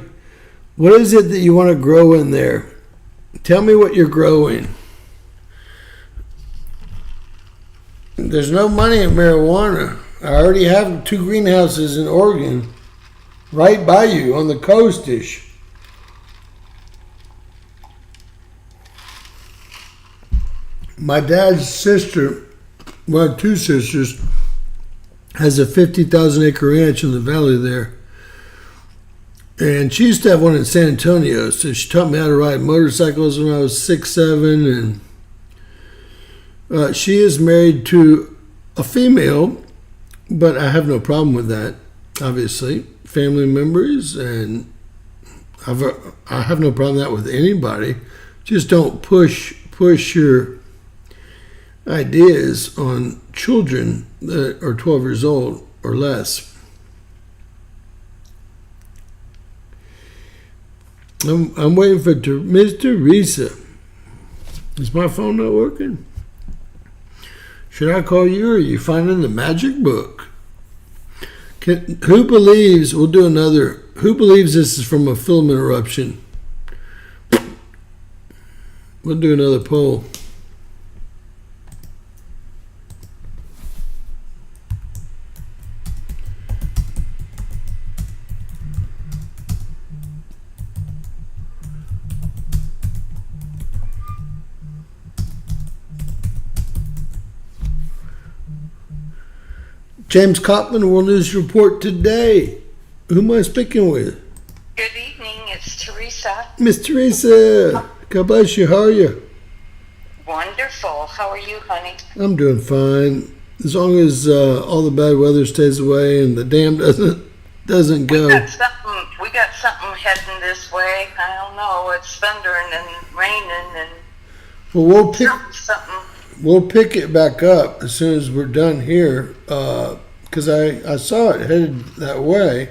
What is it that you want to grow in there? Tell me what you're growing. There's no money in marijuana. I already have 2 greenhouses in Oregon, right by you on the coast-ish. My dad's sister, well, 2 sisters, has a 50,000 acre ranch in the valley there. And she used to have one in San Antonio, so she taught me how to ride motorcycles when I was 6, 7, and she is married to a female, but I have no problem with that, obviously. Family members, and I have no problem with that with anybody. Just don't push your ideas on children that are 12 years old or less. I'm waiting for Miss Teresa. Is my phone not working? Should I call you, or are you finding the magic book? Who believes, we'll do another, who believes this is from a filament eruption? We'll do another poll. James Kopman, World News Report today. Who am I speaking with? Good evening, it's Teresa. Miss Teresa, God bless you. How are you? Wonderful. How are you, honey? I'm doing fine. As long as all the bad weather stays away and the dam doesn't go. We got something heading this way. I don't know. It's thundering and raining and well, something. We'll pick it back up as soon as we're done here, because I saw it headed that way.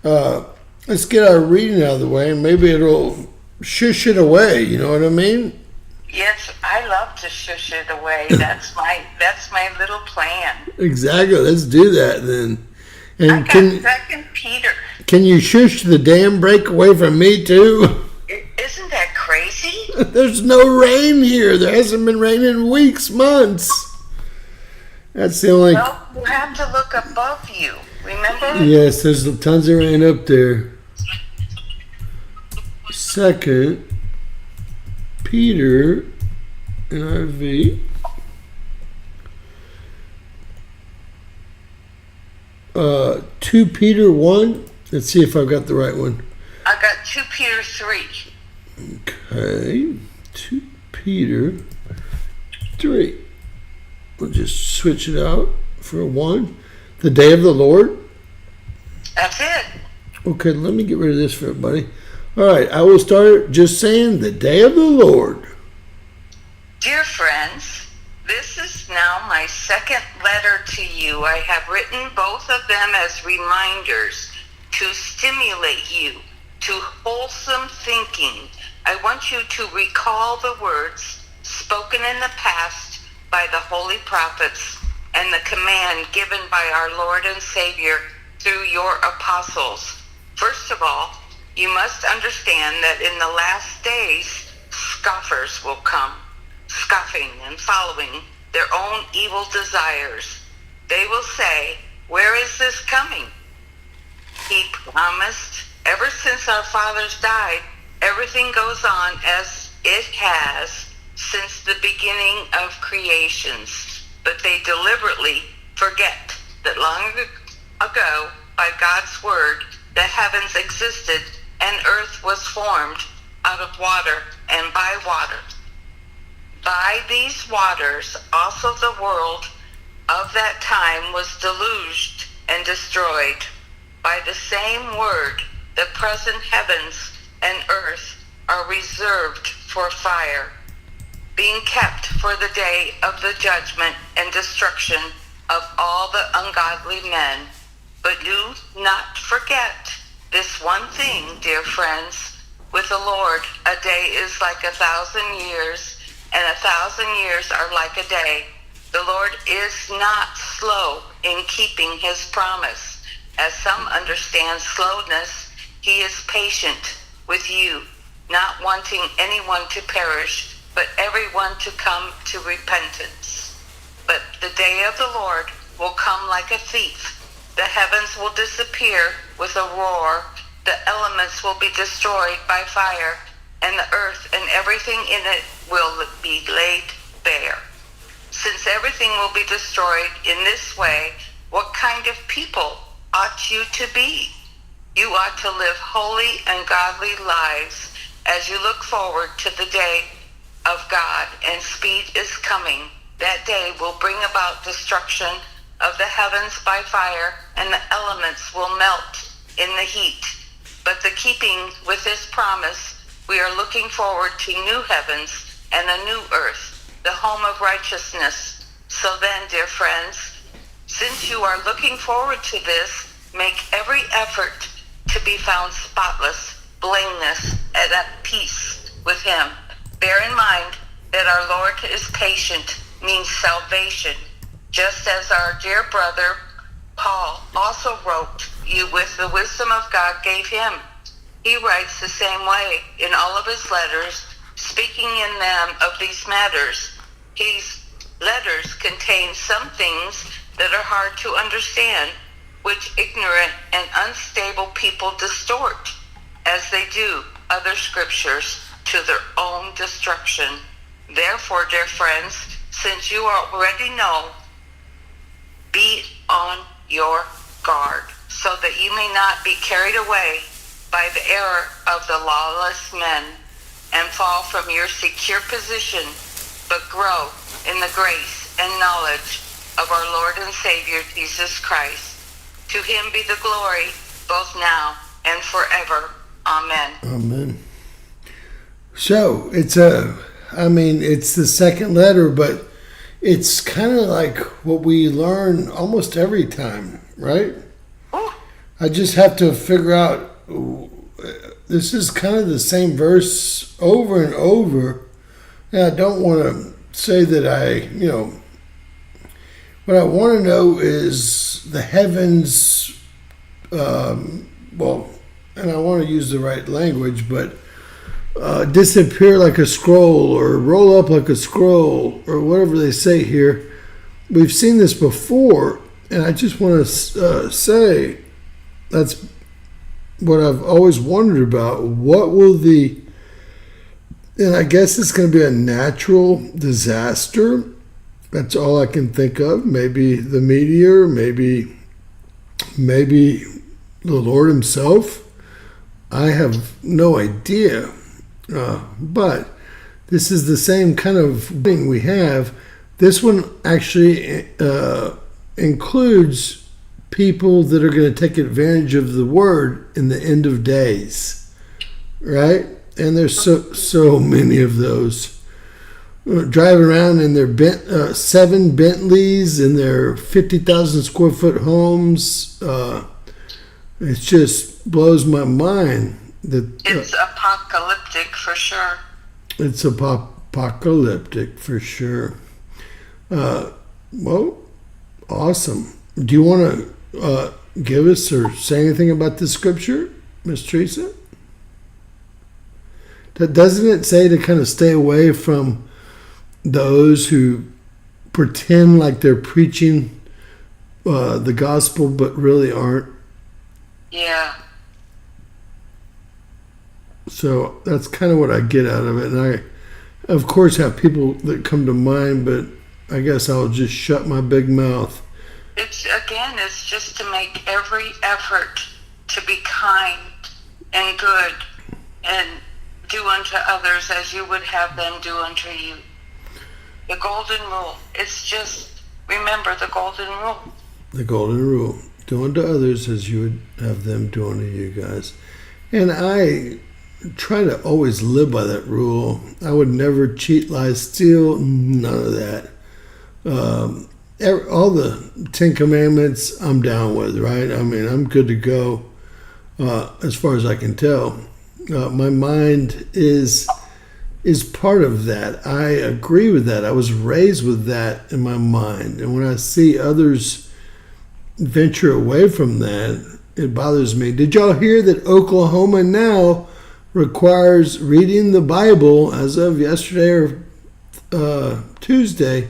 Let's get our reading out of the way, and maybe it'll shush it away. You know what I mean? Yes, I love to shush it away. That's my little plan. Exactly. Let's do that then. And I got 2 Peter. Can you shush the dam break away from me too? Isn't that crazy? There's no rain here. There hasn't been rain in weeks, months. That's the only... Well, you have to look above you, remember? Yes, there's tons of rain up there. 2 Peter, NIV. 2 Peter 1. Let's see if I've got the right one. I got 2 Peter 3. Okay. 2 Peter 3. We'll just switch it out for 1. The day of the Lord. That's it. Okay, let me get rid of this for everybody. All right, I will start just saying the day of the Lord. Dear friends, this is now my second letter to you. I have written both of them as reminders to stimulate you to wholesome thinking. I want you to recall the words spoken in the past by the holy prophets and the command given by our Lord and Savior through your apostles. First of all, you must understand that in the last days, scoffers will come, scoffing and following their own evil desires. They will say, where is this coming? He promised, ever since our fathers died, everything goes on as it has since the beginning of creations. But they deliberately forget that long ago, by God's word, the heavens existed and earth was formed out of water and by water. By these waters also the world of that time was deluged and destroyed. By the same word, the present heavens and earth are reserved for fire, being kept for the day of the judgment and destruction of all the ungodly men. But do not forget this one thing, dear friends. With the Lord, a day is like 1,000 years, and 1,000 years are like a day. The Lord is not slow in keeping his promise, as some understand slowness. He is patient with you, not wanting anyone to perish, but everyone to come to repentance. But the day of the Lord will come like a thief. The heavens will disappear with a roar. The elements will be destroyed by fire, and the earth and everything in it will be laid bare. Since everything will be destroyed in this way, what kind of people ought you to be? You ought to live holy and godly lives as you look forward to the day of God, and speed is coming. That day will bring about destruction of the heavens by fire, and the elements will melt in the heat. But the keeping with this promise, we are looking forward to new heavens and a new earth, the home of righteousness. So then, dear friends, since you are looking forward to this, make every effort to be found spotless, blameless, and at peace with him. Bear in mind that our Lord is patient, means salvation, just as our dear brother Paul also wrote you with the wisdom of God gave him. He writes the same way in all of his letters, speaking in them of these matters. His letters contain some things that are hard to understand, which ignorant and unstable people distort, as they do other scriptures to their own destruction. Therefore, dear friends, since you already know, be on your guard, so that you may not be carried away by the error of the lawless men and fall from your secure position, but grow in the grace and knowledge of our Lord and Savior Jesus Christ. To him be the glory both now and forever. Amen. Amen. So it's the second letter, but it's kind of like what we learn almost every time, right? Ooh. I just have to figure out, this is kind of the same verse over and over. And I don't want to say that what I want to know is the heavens, and I want to use the right language, but disappear like a scroll or roll up like a scroll or whatever they say here. We've seen this before, and I just want to say that's what I've always wondered about. What will the And I guess it's going to be a natural disaster. That's all I can think of. Maybe the meteor, maybe the Lord himself. I have no idea. But this is the same kind of thing we have. This one actually includes people that are going to take advantage of the word in the end of days, right? And there's so many of those driving around in their 7 Bentleys and their 50,000 square foot homes. It just blows my mind that it's apocalyptic for sure. It's apocalyptic for sure. Well, awesome. Do you want to give us or say anything about this scripture, Miss Teresa? Doesn't it say to kind of stay away from those who pretend like they're preaching the gospel but really aren't? Yeah. So that's kind of what I get out of it. And I, of course, have people that come to mind, but I guess I'll just shut my big mouth. It's just to make every effort to be kind and good and do unto others as you would have them do unto you. The golden rule. It's just, remember the golden rule. The golden rule. Do unto others as you would have them do unto you guys. And I try to always live by that rule. I would never cheat, lie, steal, none of that. All the 10 Commandments I'm down with, right? I mean, I'm good to go as far as I can tell. My mind is part of that. I agree with that. I was raised with that in my mind. And when I see others venture away from that, it bothers me. Did y'all hear that Oklahoma now requires reading the Bible as of yesterday or Tuesday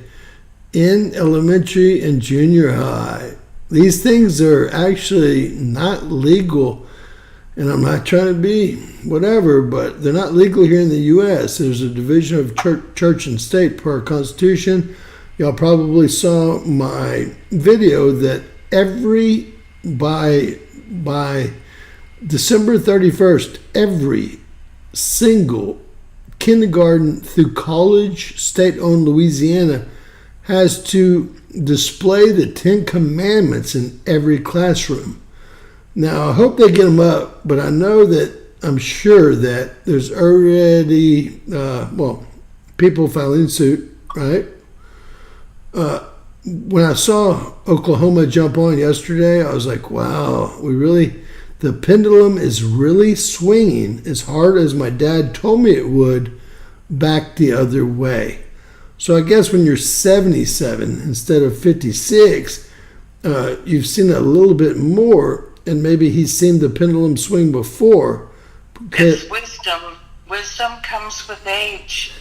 in elementary and junior high? These things are actually not legal. And I'm not trying to be whatever, but they're not legal here in the U.S. There's a division of church and state per our Constitution. Y'all probably saw my video that by December 31st, every single kindergarten through college, state-owned Louisiana, has to display the 10 Commandments in every classroom. Now, I hope they get them up, but I'm sure that there's already, people filing suit, right? When I saw Oklahoma jump on yesterday, I was like, wow, the pendulum is really swinging as hard as my dad told me it would back the other way. So I guess when you're 77 instead of 56, you've seen a little bit more. And maybe he's seen the pendulum swing before. It's wisdom. Wisdom comes with age.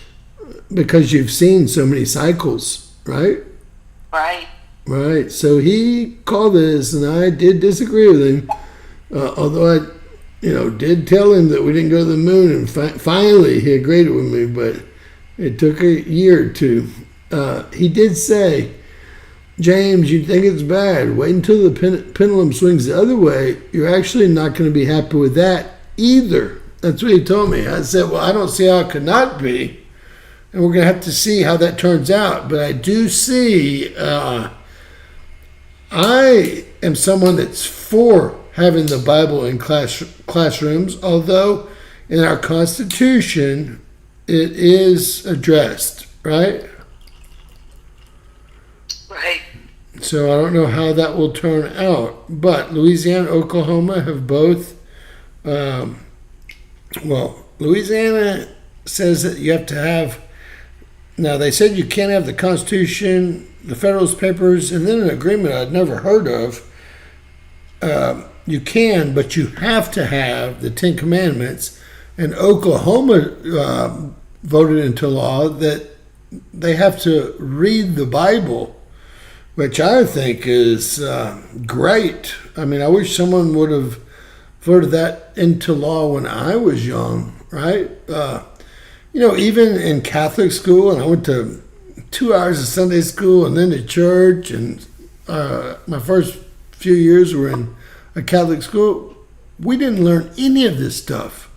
Because you've seen so many cycles, right? Right. Right. So he called this, and I did disagree with him. Although I, did tell him that we didn't go to the moon, and finally he agreed with me, but it took a year or two. He did say, James, you think it's bad. Wait until the pendulum swings the other way. You're actually not going to be happy with that either. That's what he told me. I said, well, I don't see how it could not be. And we're going to have to see how that turns out. But I do see, I am someone that's for having the Bible in classrooms, although in our Constitution, it is addressed, right? Right. So I don't know how that will turn out. But Louisiana and Oklahoma have both, Louisiana says that you have to have, now they said you can't have the Constitution, the Federalist Papers, and then an agreement I'd never heard of. You can, but you have to have the 10 Commandments. And Oklahoma voted into law that they have to read the Bible, which I think is great. I mean, I wish someone would have voted that into law when I was young, right? even in Catholic school, and I went to 2 hours of Sunday school and then to church, and my first few years were in a Catholic school, we didn't learn any of this stuff.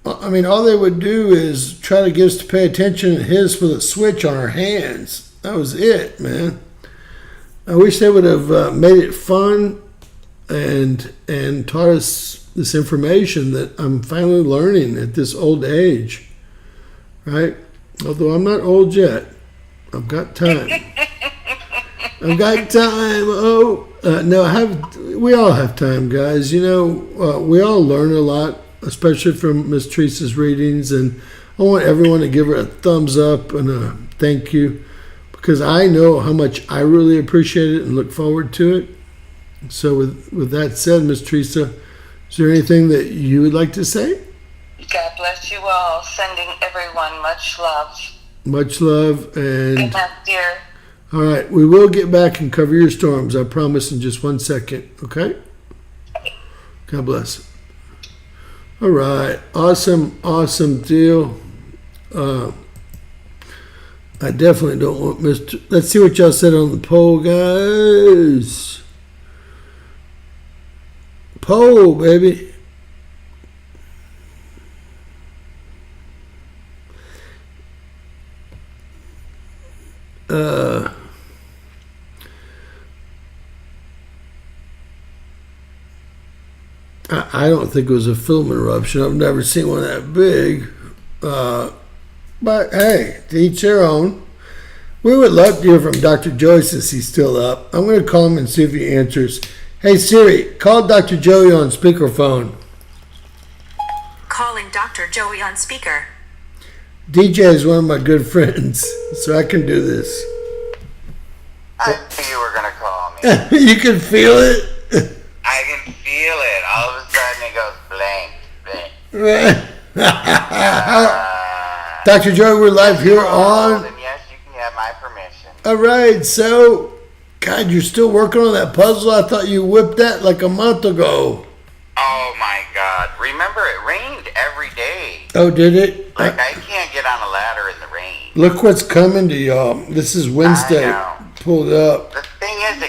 I mean, all they would do is try to get us to pay attention and hit us with a switch on our hands. That was it, man. I wish they would have made it fun and taught us this information that I'm finally learning at this old age, right? Although I'm not old yet. I've got time. I've got time. No, we all have time, guys. We all learn a lot, especially from Miss Teresa's readings, and I want everyone to give her a thumbs up and a thank you, because I know how much I really appreciate it and look forward to it. So with that said, Miss Teresa, is there anything that you would like to say? God bless you all. Sending everyone much love. Much love. And Good night, dear. All right, we will get back and cover your storms, I promise, in just 1 second, okay? God bless. All right, awesome deal. I definitely don't want Mr. Let's see what y'all said on the poll, guys. Poll, baby. I don't think it was a film eruption. I've never seen one that big. But hey, to each their own. We would love to hear from Dr. Joey since he's still up. I'm going to call him and see if he answers. Hey Siri, call Dr. Joey on speakerphone. Calling Dr. Joey on speaker. DJ is one of my good friends, so I can do this. I knew you were going to call me. You can feel it? I can feel it. All of a sudden it goes blank. Dr. Joey, we're live here on... And yes, you can have my permission. All right, so... God, you're still working on that puzzle? I thought you whipped that like a month ago. Oh my God. Remember, it rained every day. Oh, did it? Like, I can't get on a ladder in the rain. Look what's coming to y'all. This is Wednesday. I know. Pulled up. The thing is,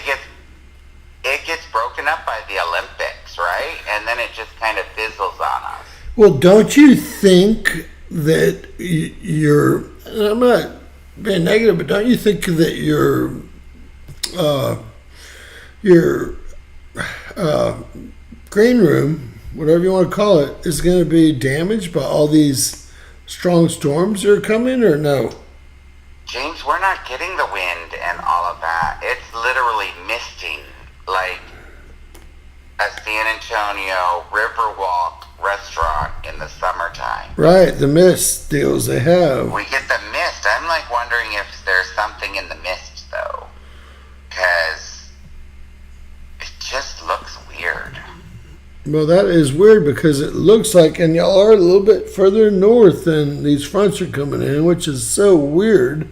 it gets broken up by the Olympics, right? And then it just kind of fizzles on us. Well, don't you think that you're... I'm not being negative, but don't you think that your green room, whatever you want to call it, is going to be damaged by all these strong storms that are coming, or no? James, we're not getting the wind and all of that. It's literally misting, like a San Antonio Riverwalk restaurant in the summertime. Right, the mist deals they have. We get the mist. I'm like wondering if there's something in the mist, though, because it just looks weird. Well, that is weird because it looks like, and y'all are a little bit further north than these fronts are coming in, which is so weird.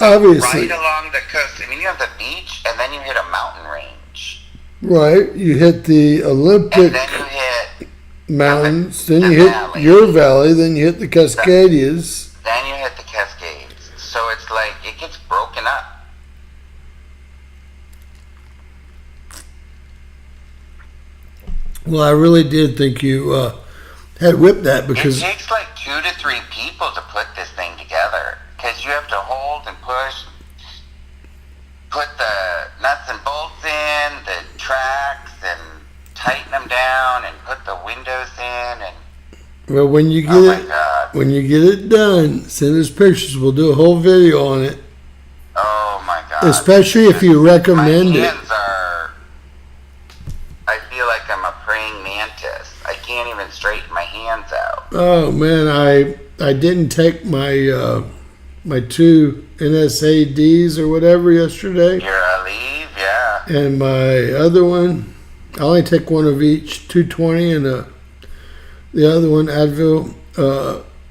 Obviously. Right along the coast. I mean, you have the beach, and then you hit a mountain range. Right. You hit the Olympic And then you hit mountains, then the you hit valley. your valley, then you hit the Cascadias. Then you hit the Cascades. So it's like, it gets broken up. Well, I really did think you had whipped that because... It takes like 2 to 3 people to put this thing together. Because you have to hold and push, put the nuts and bolts in, the tracks, and tighten them down, and put the windows in, and... Well, when you get it done, send us pictures. We'll do a whole video on it. Oh my God. Especially if you recommend my it. hands are... I feel like I'm a praying mantis. I can't even straighten my hands out. Oh man, I didn't take my my 2 NSAIDs or whatever yesterday. Your Aleve, yeah. And my other one, I only take one of each, 220, and the other one, Advil.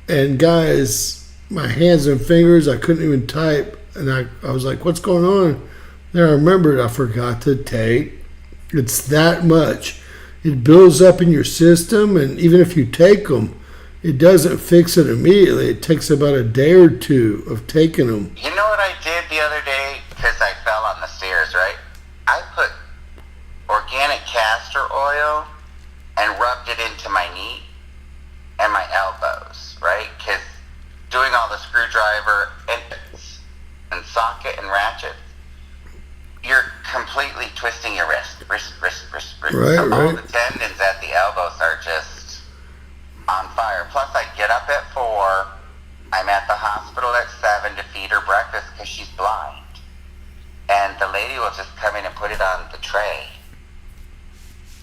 And guys, my hands and fingers, I couldn't even type. And I was like, what's going on? Then I remembered I forgot to take. It's that much. It builds up in your system, and even if you take them, it doesn't fix it immediately. It takes about a day or two of taking them. You know what I did the other day? Because I fell on the stairs, right? I put organic castor oil and rubbed it into my knee and my elbows, right? Because doing all the screwdriver and socket and ratchet, you're completely twisting your wrist. Right, so all right. the tendons at the elbows are just on fire. Plus, I get up at 4. I'm at the hospital at 7 to feed her breakfast because she's blind. And the lady will just come in and put it on the tray,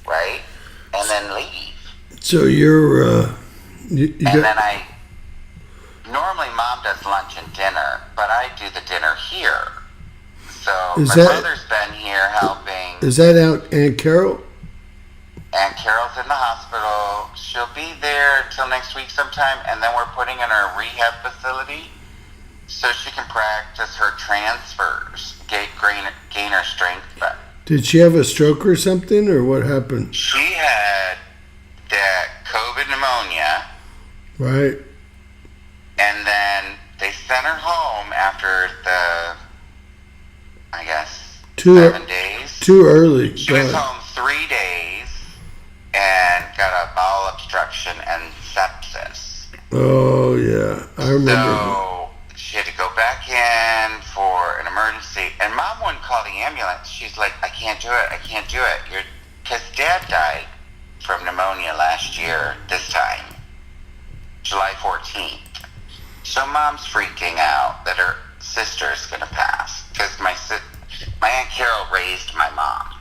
right? And then leave. So you're, you And got, then normally Mom does lunch and dinner, but I do the dinner here. So Is my that- brother's been here helping. is that out Aunt Carol? And Carol's in the hospital. She'll be there till next week sometime, and then we're putting in her rehab facility so she can practice her transfers, gain her strength back. Did she have a stroke or something, or what happened? She had that COVID pneumonia, Right. and then they sent her home after the, I guess, Too 7 days. too early. She was God. home 3 days and got a bowel obstruction and sepsis. Oh yeah, I remember. So she had to go back in for an emergency, and Mom wouldn't call the ambulance. She's like, I can't do it. Because Dad died from pneumonia last year, this time, July 14th. So Mom's freaking out that her sister's going to pass, because my Aunt Carol raised my mom.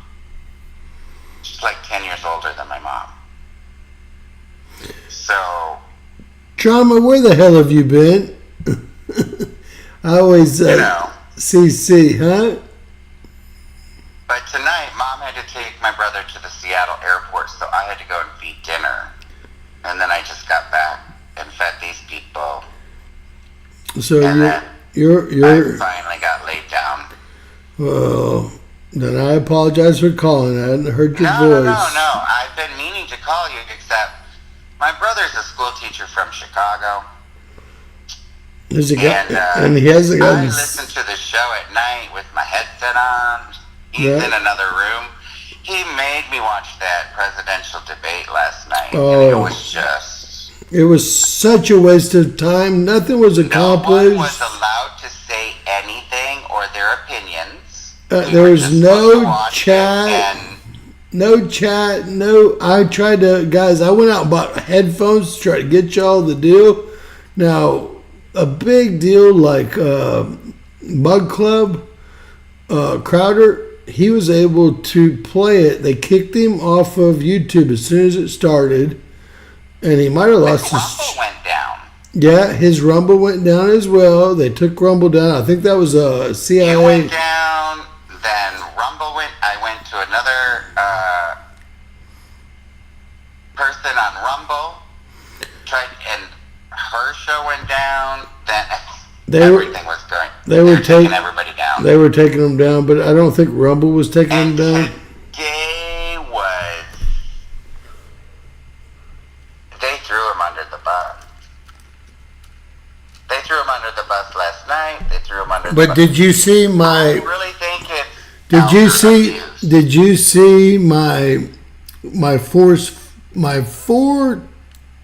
She's like 10 years older than my mom. So, Drama, where the hell have you been? I always CC, huh? but tonight Mom had to take my brother to the Seattle airport, so I had to go and feed dinner. And then I just got back and fed these people. So And then you're I finally got laid down. well. Then I apologize for calling. I hadn't heard your No, voice. no. I've been meaning to call you, except my brother's a school teacher from Chicago. Has he got? And, And he hasn't I gotten. listen to the show at night with my headset on. He's Yeah. in another room. He made me watch that presidential debate last night. Oh. And it was just... It was such a waste of time. Nothing was No one accomplished. was allowed to say anything or their opinions. There were was just no supposed to watch it chat. and No chat. No. I tried to, guys. I went out and bought headphones to try to get y'all the deal. Now, a big deal like Bug Club, Crowder. He was able to play it. They kicked him off of YouTube as soon as it started, and he might have lost his. Rumble went down. Yeah, his Rumble went down as well. They took Rumble down. I think that was a It CIA. went down. Then Rumble went. I went to another person on Rumble. And her show went down. Then everything was going. they were taking everybody down. They were taking them down, but I don't think Rumble was taking them down. Today was. They threw him under the bus. They threw him under the bus last night. They threw him under the But bus. did you see I my? really think it's. Did you elder see? abuse. Did you see my four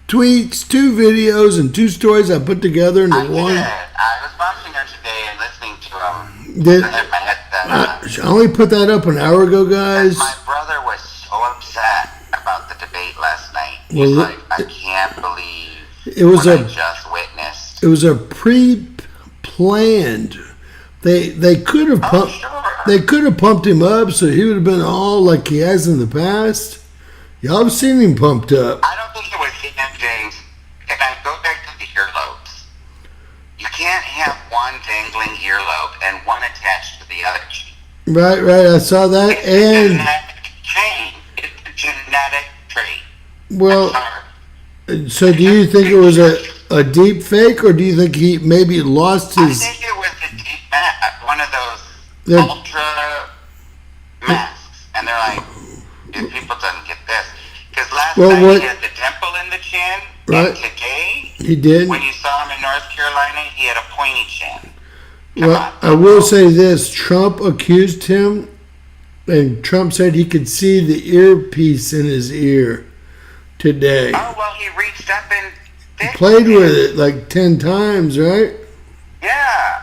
tweets, 2 videos, and 2 stories I put together into I one? did. I was watching her today and listening to him. Did- I had my headset on. I only put that up an hour ago, guys. My brother was so upset about the debate last night. He's Well, like, I can't believe It was what a- I just witnessed. It was a pre-planned. They could have Oh, pumped. sure. They could have pumped him up so he would have been all like he has in the past. Y'all have seen him pumped up. I don't think it was him, James. And I go back to the earlobes. You can't have one dangling earlobe and one attached to the other. Right. I saw that. It's a And genetic chain. It's a genetic trait. well, I'm sorry. so do you think it was a deep fake, or do you think he maybe lost I his? think it was a deep mask, one of those They're- ultra masks. And they're like, if people don't get this, Because last Well, night what- he had the dimple in the chin, Right. and today, He did. when you saw him in North Carolina, he had a pointy chin. Well, I will say this: Trump accused him, and Trump said he could see the earpiece in his ear today. Oh, well, he reached up and fixed Played with it like 10 times, right? Yeah.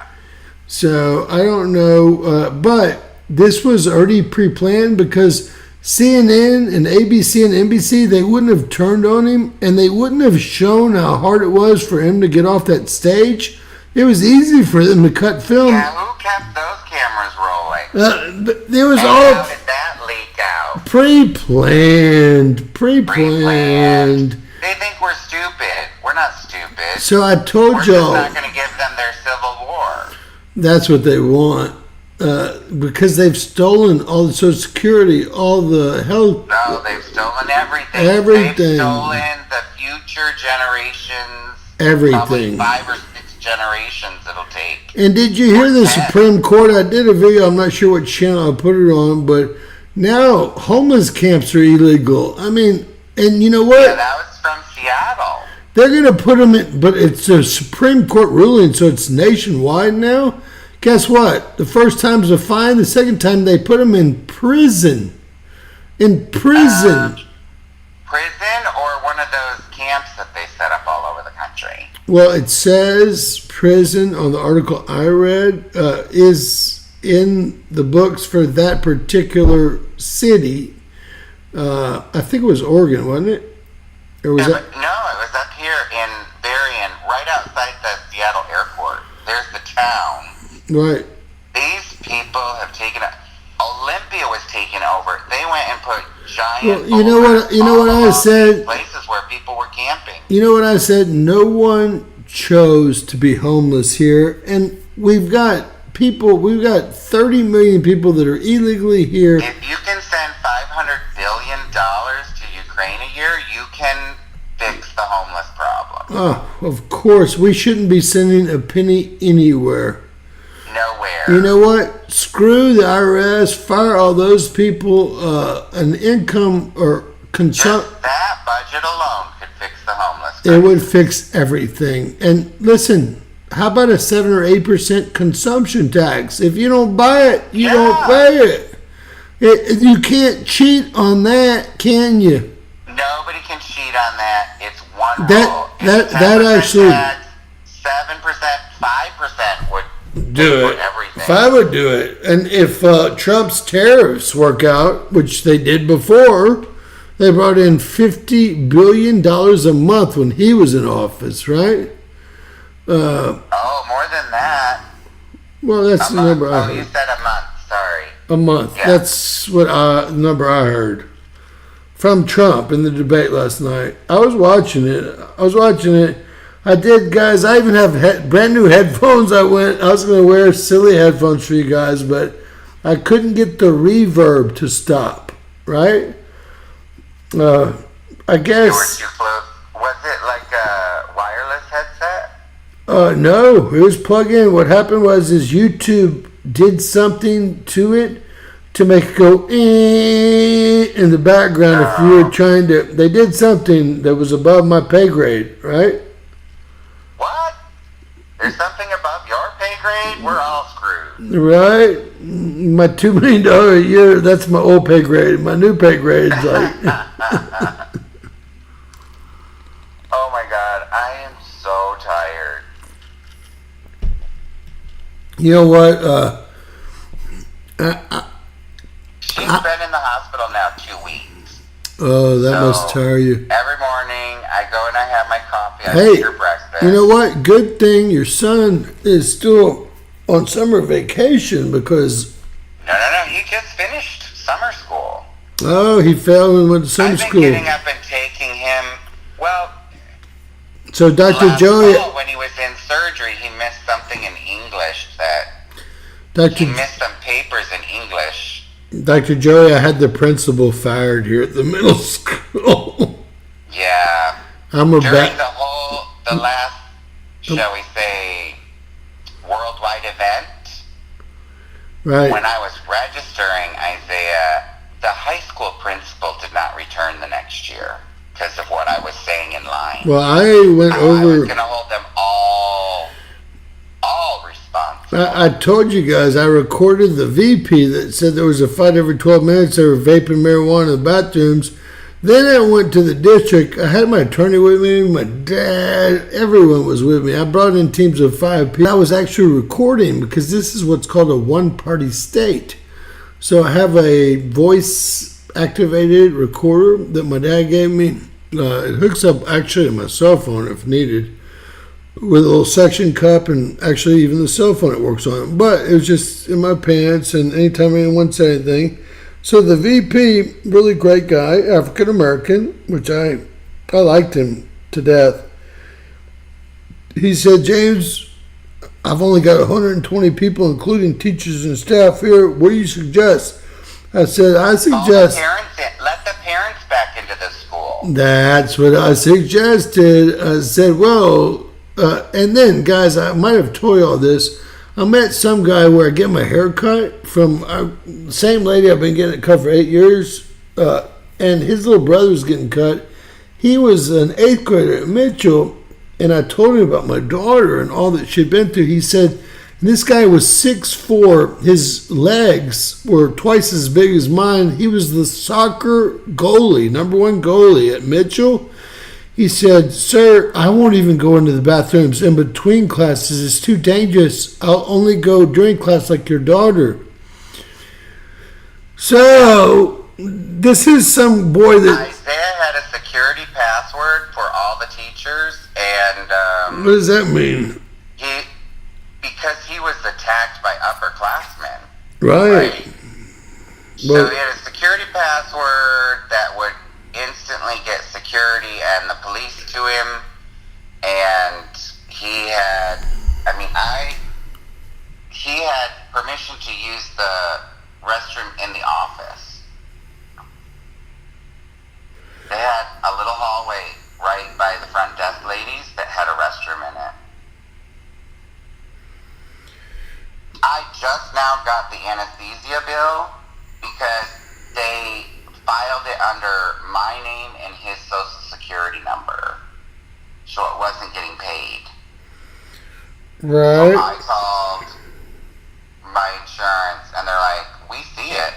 So I don't know, but this was already pre-planned because CNN and ABC and NBC, they wouldn't have turned on him and they wouldn't have shown how hard it was for him to get off that stage. It was easy for them to cut film. Yeah, who kept those cameras rolling? But there was And all how did that leak out? pre-planned. They think we're stupid. We're not stupid. So I told We're y'all just not going to give them their civil war. that's what they want. Because they've stolen all the Social Security, all the health. No, they've stolen everything. Everything. They've stolen the future generations. Everything. Probably 5 or 6 generations it'll take. And did you hear the Yeah. Supreme Court? I did a video. I'm not sure what channel I put it on, but now homeless camps are illegal. I mean, and you know what? Yeah, that was from Seattle. They're going to put them in, but it's a Supreme Court ruling, so it's nationwide now. Guess what? The first time's a fine. The second time they put them in prison. In prison. Prison or one of those camps that they set up all over the country. Well, it says prison on the article I read is in the books for that particular city. I think it was Oregon, wasn't it? Or was Yeah, that? but no, it was up here in Beryl, right outside the Seattle airport. There's the town. Right. These people have taken Olympia was taken over. They went and put giant. Well, you know what? You know what I said. Places where people were camping. You know what I said? No one chose to be homeless here, and we've got people. We've got 30 million people that are illegally here. If you can send $500 billion to Ukraine a year, you can fix the homeless problem. Oh, of course, we shouldn't be sending a penny anywhere. Nowhere. You know what? Screw the IRS. Fire all those people. An income or consumption. Just that budget alone could fix the homeless. It would fix everything. And listen, how about a 7 or 8% consumption tax? If you don't buy it, you don't pay it. You can't cheat on that, can you? Nobody can cheat on that. It's one That- rule. that- It's that 7% actually- tax, 7%, 5% would Do it. everything. If I would do it, and if Trump's tariffs work out, which they did before, they brought in $50 billion a month when he was in office, right? Oh, more than that. Well, that's A the month. number I Oh, you heard. said a month. Sorry. A month. Yeah. That's what the number I heard from Trump in the debate last night. I was watching it. I did, guys. I even have brand new headphones. I was going to wear silly headphones for you guys, but I couldn't get the reverb to stop. Right? I You were guess. too close. Was it like a wireless headset? No, it was plug in. What happened was YouTube did something to it to make it go in the background. If you were trying to, they did something that was above my pay grade, right? What? There's something above your pay grade? We're all screwed. Right? My $2 million a year, that's my old pay grade. My new pay grade is like, Oh my god, I am so tired. you know what? She's been in the hospital now 2 weeks. Oh, that So, must tire you. Every morning, I go and I have my coffee. I Hey, eat her breakfast. you know what? Good thing your son is still on summer vacation because, No, he just finished summer school. oh, he failed and went to summer I've been school. getting up and taking him, well, So Dr. last Joey, fall when he was in surgery, he missed something in English that, he Dr. missed some papers in English. Dr. Joey, I had the principal fired here at the middle school. Yeah. I'm a During back. the last, shall we say, worldwide event, Right. when I was registering Isaiah, the high school principal did not return the next year because of what I was saying in line. Well, I went I over. was going to hold them all responsible. I told you guys I recorded the VP that said there was a fight every 12 minutes. They were vaping marijuana in the bathrooms. Then I went to the district. I had my attorney with me, my dad, everyone was with me. I brought in teams of 5 people. I was actually recording because this is what's called a one-party state. So I have a voice-activated recorder that my dad gave me. It hooks up actually to my cell phone if needed, with a little suction cup, and actually even the cell phone it works on. But it was just in my pants, and anytime anyone said anything. So the VP, really great guy, African American, which I liked him to death. He said, James, I've only got 120 people, including teachers and staff here. What do you suggest? I said, I suggest. Let the parents back into the school. That's what I suggested. I said, well, and then, guys, I might have told you all this. I met some guy where I get my hair cut from the same lady I've been getting it cut for 8 years, and his little brother was getting cut. He was an 8th grader at Mitchell, and I told him about my daughter and all that she'd been through. He said, this guy was 6'4". His legs were twice as big as mine. He was the soccer goalie, number 1 goalie at Mitchell. He said, sir, I won't even go into the bathrooms in between classes. It's too dangerous. I'll only go during class like your daughter. So, this is some boy that... Isaiah had a security password for all the teachers, and... what does that mean? Because he was attacked by upperclassmen. Right. So he had a security password that would instantly get security and the police to him, and he had permission to use the restroom in the office. They had a little hallway right by the front desk ladies that had a restroom in it. I just now got the anesthesia bill because they filed it under my name and his social security number, so it wasn't getting paid. Right. So I called my insurance, and they're like, we see it,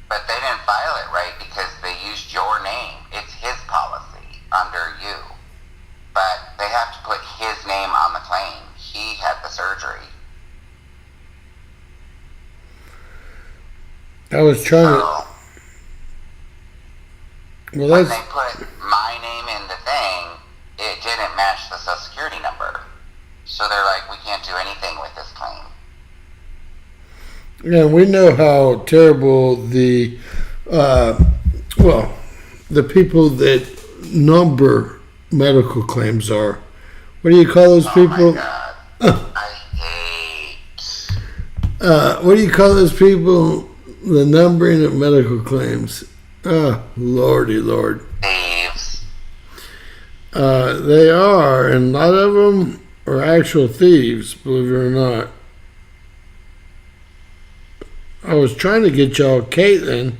but they didn't file it right because they used your name. It's his policy under you, but they have to put his name on the claim. He had the surgery. I was trying to... Well, when they put my name in the thing, it didn't match the social security number. So they're like, we can't do anything with this claim. Yeah, we know how terrible the people that number medical claims are. What do you call those people? My God. I hate. What do you call those people? The numbering of medical claims. Lordy Lord. Thieves. They are, and a lot of them are actual thieves, believe it or not. I was trying to get y'all Caitlin.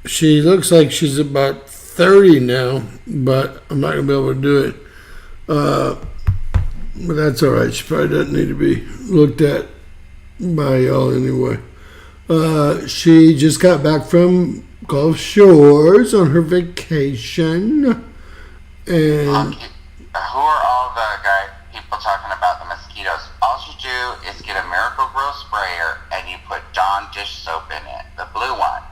She looks like she's about 30 now, but I'm not going to be able to do it. But that's all right. She probably doesn't need to be looked at by y'all anyway. She just got back from Gulf Shores on her vacation. And who are all the people talking about the mosquitoes? All you do is get a Miracle Grow sprayer and you put Dawn dish soap in it, the blue one.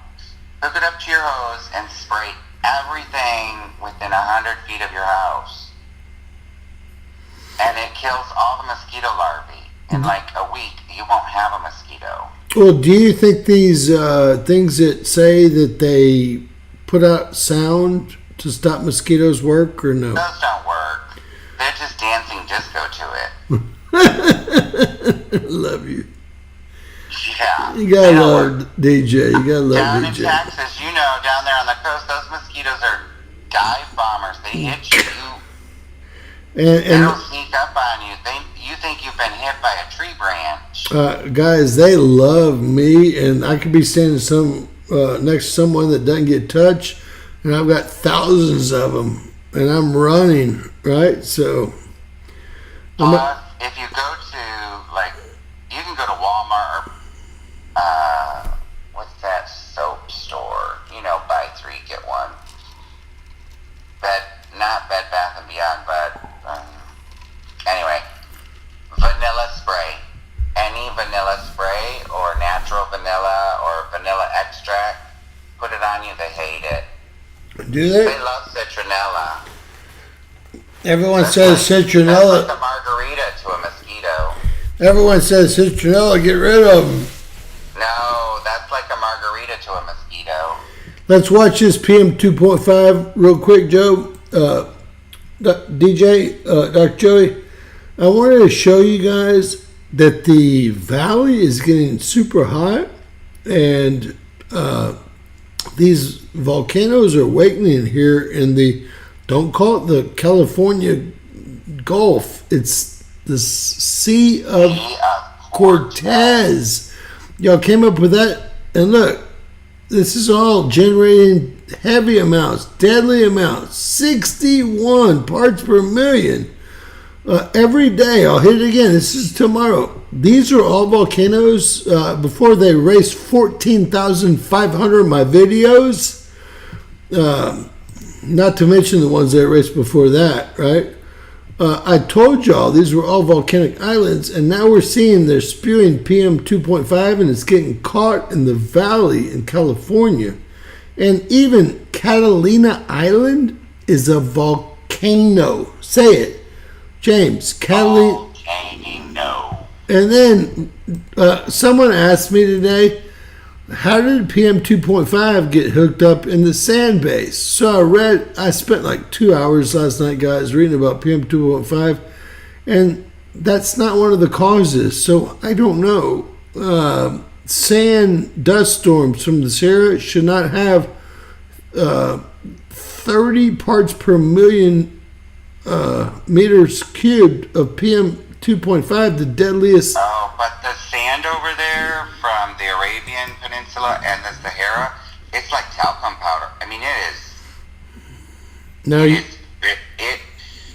Hook it up to your hose and spray everything within 100 feet of your house. And it kills all the mosquito larvae. In like a week, you won't have a mosquito. Well, do you think these things that say that they put out sound to stop mosquitoes work or no? Those don't work. They're just dancing disco to it. Love you. Yeah. You gotta love DJ. You gotta love down DJ. In Texas, down there on the coast, those mosquitoes are dive bombers. They hit you. They don't sneak up on you. you think you've been hit by a tree branch. Guys, they love me, and I could be standing next to someone that doesn't get touched, and I've got thousands of them, and I'm running, right? So, if you go to, like, you can go to Walmart or, what's that soap store? You know, buy 3, get 1. Not Bed Bath & Beyond, but, anyway, vanilla spray. Any vanilla spray or natural vanilla or vanilla extract, put it on you, they hate it. do they? They love citronella. Everyone says That's citronella. like a margarita to a mosquito. Everyone says citronella. Get rid of them. No, that's like a margarita to a mosquito. Let's watch this PM 2.5 real quick, Joe. DJ, Dr. Joey, I wanted to show you guys that the valley is getting super hot, and these volcanoes are awakening here in the, don't call it the California Gulf, it's the Sea of Cortez. Y'all came up with that, and look, this is all generating heavy amounts, deadly amounts, 61 parts per million. Every day, I'll hit it again. This is tomorrow. These are all volcanoes. Before they erased 14,500 of my videos. Not to mention the ones they erased before that, right? I told y'all these were all volcanic islands, and now we're seeing they're spewing PM 2.5, and it's getting caught in the valley in California. And even Catalina Island is a volcano. Say it. James, Catalina. Volcano. And then someone asked me today, how did PM 2.5 get hooked up in the sand base? So I spent like 2 hours last night, guys, reading about PM 2.5, and that's not one of the causes. So I don't know. Sand dust storms from the Sierra should not have 30 parts per million meters cubed of PM 2.5, the deadliest. Oh, but the sand over there from the Arabian Peninsula and the Sahara, it's like talcum powder. I mean, it is. Now if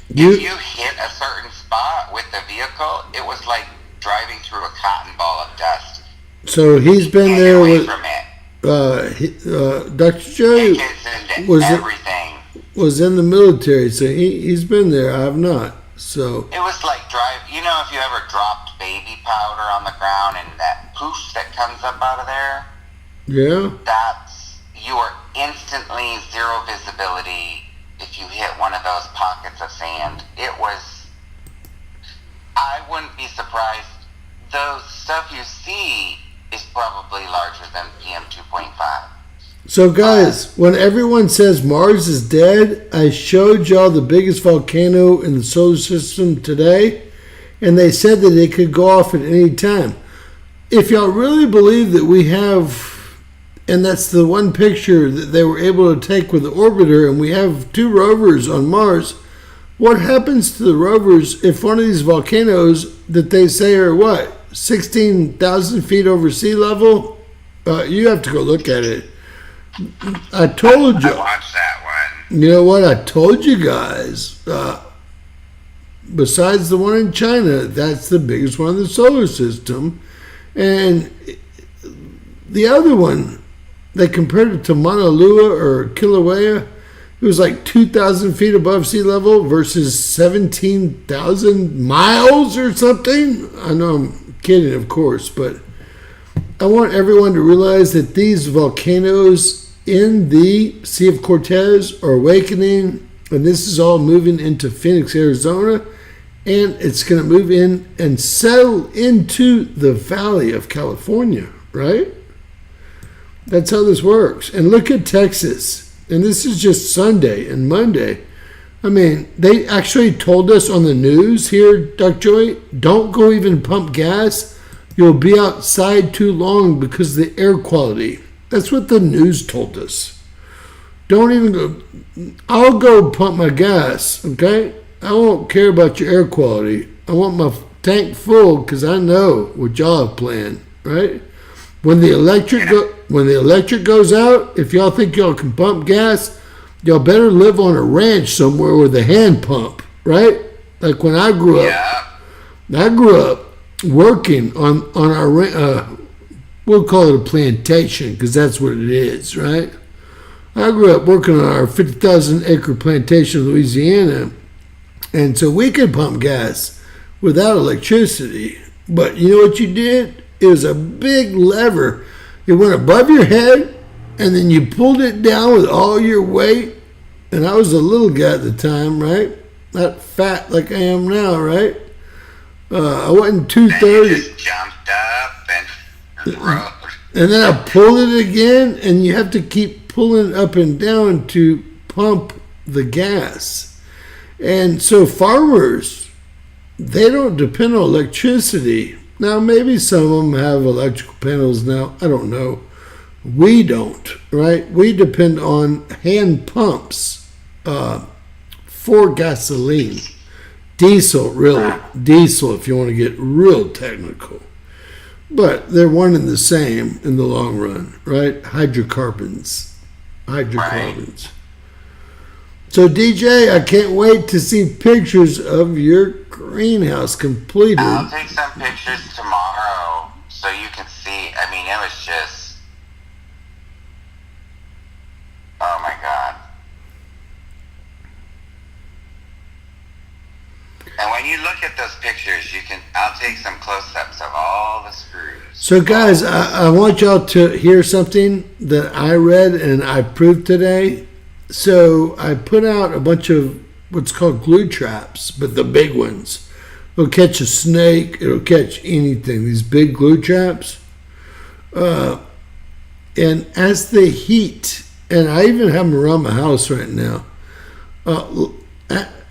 you hit a certain spot with the vehicle, it was like driving through a cotton ball of dust. So he's been there away with from it. Dr. Joe. It gets into everything. Was in the military, so he's been there. I have not. So it was like you know, if you ever dropped baby powder on the ground and that poof that comes up out of there, yeah, you are instantly zero visibility if you hit one of those pockets of sand. I wouldn't be surprised. The stuff you see is probably larger than PM 2.5. So guys, when everyone says Mars is dead, I showed y'all the biggest volcano in the solar system today, and they said that it could go off at any time. If y'all really believe that we have, and that's the one picture that they were able to take with the orbiter, and we have 2 rovers on Mars, what happens to the rovers if one of these volcanoes that they say are what, 16,000 feet over sea level? You have to go look at it. I told you. I watched that one. You know what? I told you guys. Besides the one in China, that's the biggest one in the solar system. And the other one, they compared it to Mauna Loa or Kilauea. It was like 2,000 feet above sea level versus 17,000 miles or something. I know I'm kidding, of course, but I want everyone to realize that these volcanoes in the Sea of Cortez are awakening, and this is all moving into Phoenix, Arizona, and it's going to move in and settle into the Valley of California, right? That's how this works. And look at Texas, and this is just Sunday and Monday. I mean, they actually told us on the news here, Dr. Joy, don't go even pump gas. You'll be outside too long because of the air quality. That's what the news told us. Don't even go. I'll go pump my gas, okay? I won't care about your air quality. I want my tank full because I know what y'all have planned, right? When the electric goes out, if y'all think y'all can pump gas, y'all better live on a ranch somewhere with a hand pump, right? Like when I grew up. I grew up working on our, we'll call it a plantation because that's what it is, right? I grew up working on our 50,000 acre plantation in Louisiana, and so we could pump gas without electricity. But you know what you did? It was a big lever. It went above your head, and then you pulled it down with all your weight. And I was a little guy at the time, right? Not fat like I am now, right? I wasn't 230. Just jumped up and rode. And then I pulled it again, and you have to keep pulling up and down to pump the gas. And so farmers, they don't depend on electricity. Now, maybe some of them have electrical panels now. I don't know. We don't, right? We depend on hand pumps for gasoline. Diesel, really. Diesel, if you want to get real technical. But they're one and the same in the long run, right? Hydrocarbons. Right. So, DJ, I can't wait to see pictures of your greenhouse completed. I'll take some pictures tomorrow so you can see. I mean, it was just... Oh, my God. And when you look at those pictures, I'll take some close-ups of all the screws. So guys, I want y'all to hear something that I read and I proved today. So I put out a bunch of what's called glue traps, but the big ones. It'll catch a snake, it'll catch anything, these big glue traps. And as they heat, and I even have them around my house right now,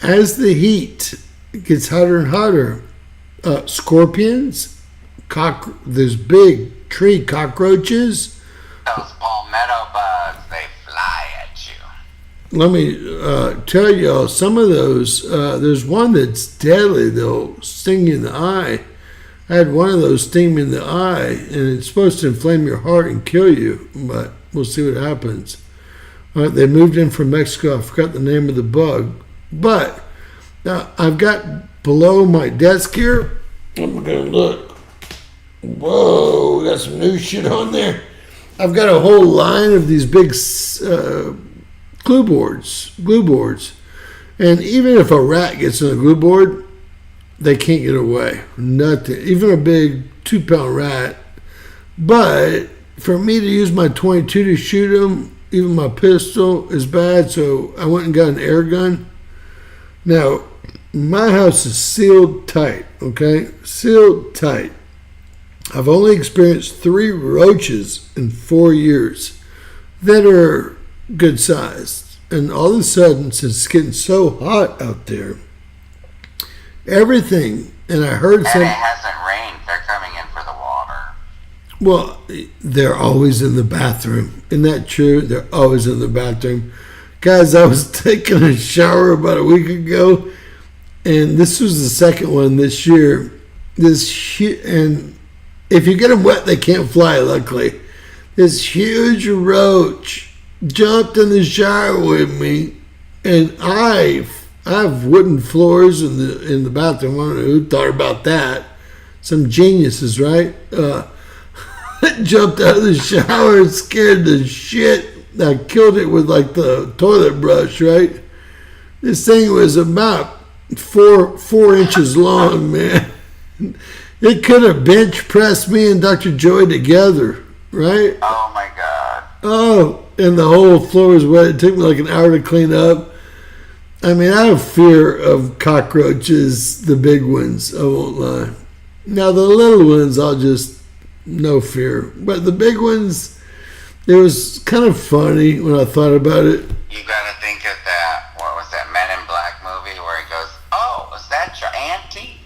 as the heat gets hotter and hotter, scorpions, there's big tree cockroaches. Those palmetto bugs, they fly at you. Let me tell y'all, some of those, there's one that's deadly, they'll sting you in the eye. I had one of those sting me in the eye, and it's supposed to inflame your heart and kill you, but we'll see what happens. They moved in from Mexico. I forgot the name of the bug. But now I've got below my desk here, I'm going to look. Whoa, we got some new shit on there. I've got a whole line of these big glue boards. And even if a rat gets on a glue board, they can't get away. Nothing. Even a big 2-pound rat. But for me to use my 22 to shoot them, even my pistol is bad, so I went and got an air gun. Now, my house is sealed tight, okay? Sealed tight. I've only experienced 3 roaches in 4 years that are good sized. And all of a sudden, since it's getting so hot out there, everything, and I heard and it hasn't rained, they're coming in for the water. Well, they're always in the bathroom. Isn't that true? They're always in the bathroom. Guys, I was taking a shower about a week ago, and this was the second one this year. And if you get them wet, they can't fly, luckily. This huge roach jumped in the shower with me, and I have wooden floors in the bathroom. I don't know who thought about that. Some geniuses, right? Jumped out of the shower and scared the shit. I killed it with like the toilet brush, right? This thing was about four inches long, man. It could have bench pressed me and Dr. Joy together, right? Oh my God. Oh, and the whole floor was wet. It took me like an hour to clean up. I mean, I have fear of cockroaches, the big ones, I won't lie. Now, the little ones, I'll just, no fear. But the big ones, it was kind of funny when I thought about it. You gotta think of that, what was that, Men in Black movie where he goes, "Oh, is that your auntie?"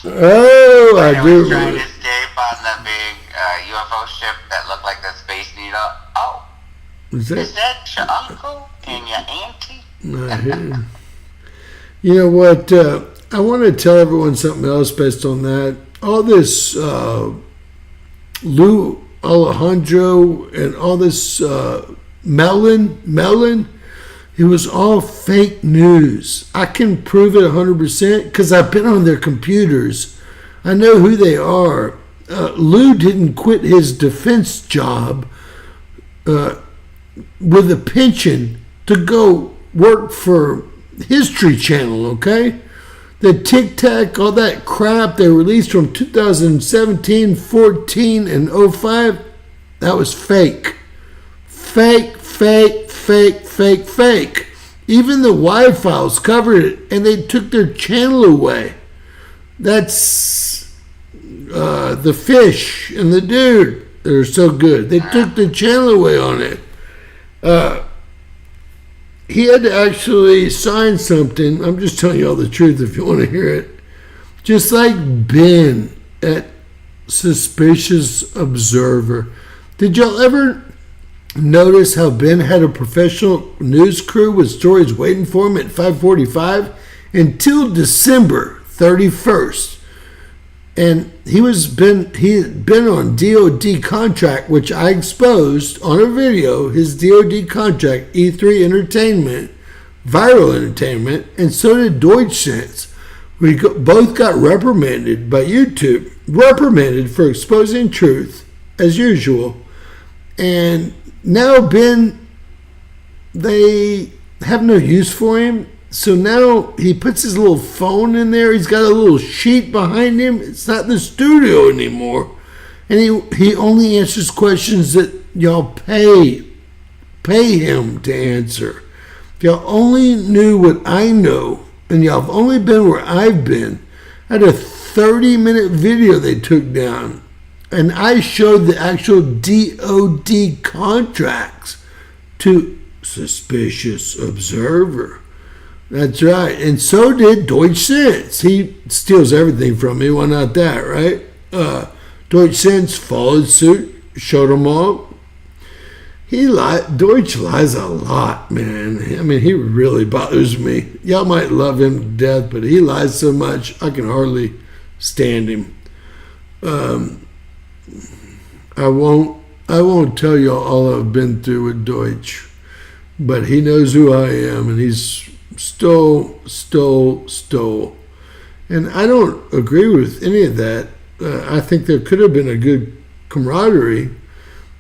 Oh, I do. He was trying to escape on the big UFO ship that looked like the Space Needle. Oh, is that your uncle and your auntie? You know what? I want to tell everyone something else based on that. All this Lou Alejandro and all this Melon, it was all fake news. I can prove it 100% because I've been on their computers. I know who they are. Lou didn't quit his defense job with a pension to go work for History Channel, okay? The Tic Tac, all that crap they released from 2017, 14, and 05, that was fake. Fake. Even the Y-Files covered it, and they took their channel away. That's the fish and the dude. They're so good. They took the channel away on it. He had to actually sign something. I'm just telling you all the truth if you want to hear it. Just like Ben at Suspicious Observer. Did y'all ever notice how Ben had a professional news crew with stories waiting for him at 5:45 until December 31st? And he had been on DOD contract, which I exposed on a video, his DOD contract, E3 Entertainment, Viral Entertainment, and so did Deutschsense. We both got reprimanded by YouTube, reprimanded for exposing truth, as usual. And now Ben, they have no use for him. So now he puts his little phone in there. He's got a little sheet behind him. It's not the studio anymore. And he only answers questions that y'all pay him to answer. If y'all only knew what I know, and y'all have only been where I've been, I had a 30-minute video they took down. And I showed the actual DOD contracts to Suspicious Observer. That's right. And so did Deutschsense. He steals everything from me. Why not that, right? Deutschsense followed suit, showed them all. Deutsch lies a lot, man. I mean, he really bothers me. Y'all might love him to death, but he lies so much, I can hardly stand him. I won't tell y'all all I've been through with Deutsch, but he knows who I am, and he's stole. And I don't agree with any of that. I think there could have been a good camaraderie,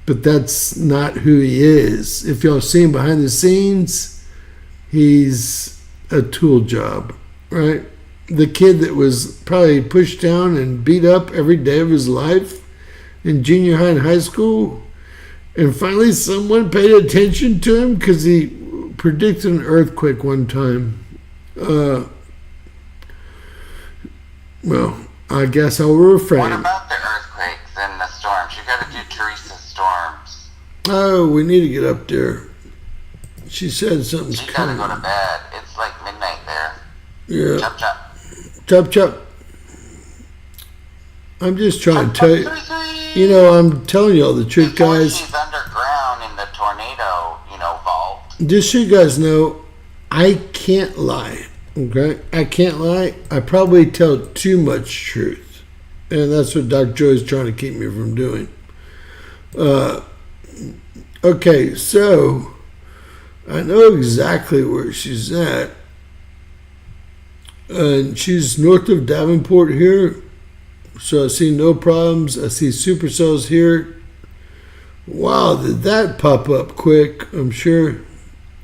but that's not who he is. If y'all see him behind the scenes, he's a tool job, right? The kid that was probably pushed down and beat up every day of his life in junior high and high school, and finally someone paid attention to him because he predicted an earthquake one time. Well, I guess I'll refrain. What about the earthquakes and the storms? You got to do Teresa's storms. Oh, we need to get up there. She said something's You got to coming. go to bed. It's like midnight there. Yeah. Chop chop. Chop chop. I'm just trying to tell you. You know, I'm telling you all the truth, Before guys. she's underground in the tornado, vault. Just so you guys know, I can't lie. Okay? I can't lie. I probably tell too much truth. And that's what Dr. Joy is trying to keep me from doing. Okay, so I know exactly where she's at. And she's north of Davenport here. So I see no problems. I see supercells here. Wow, did that pop up quick? I'm sure.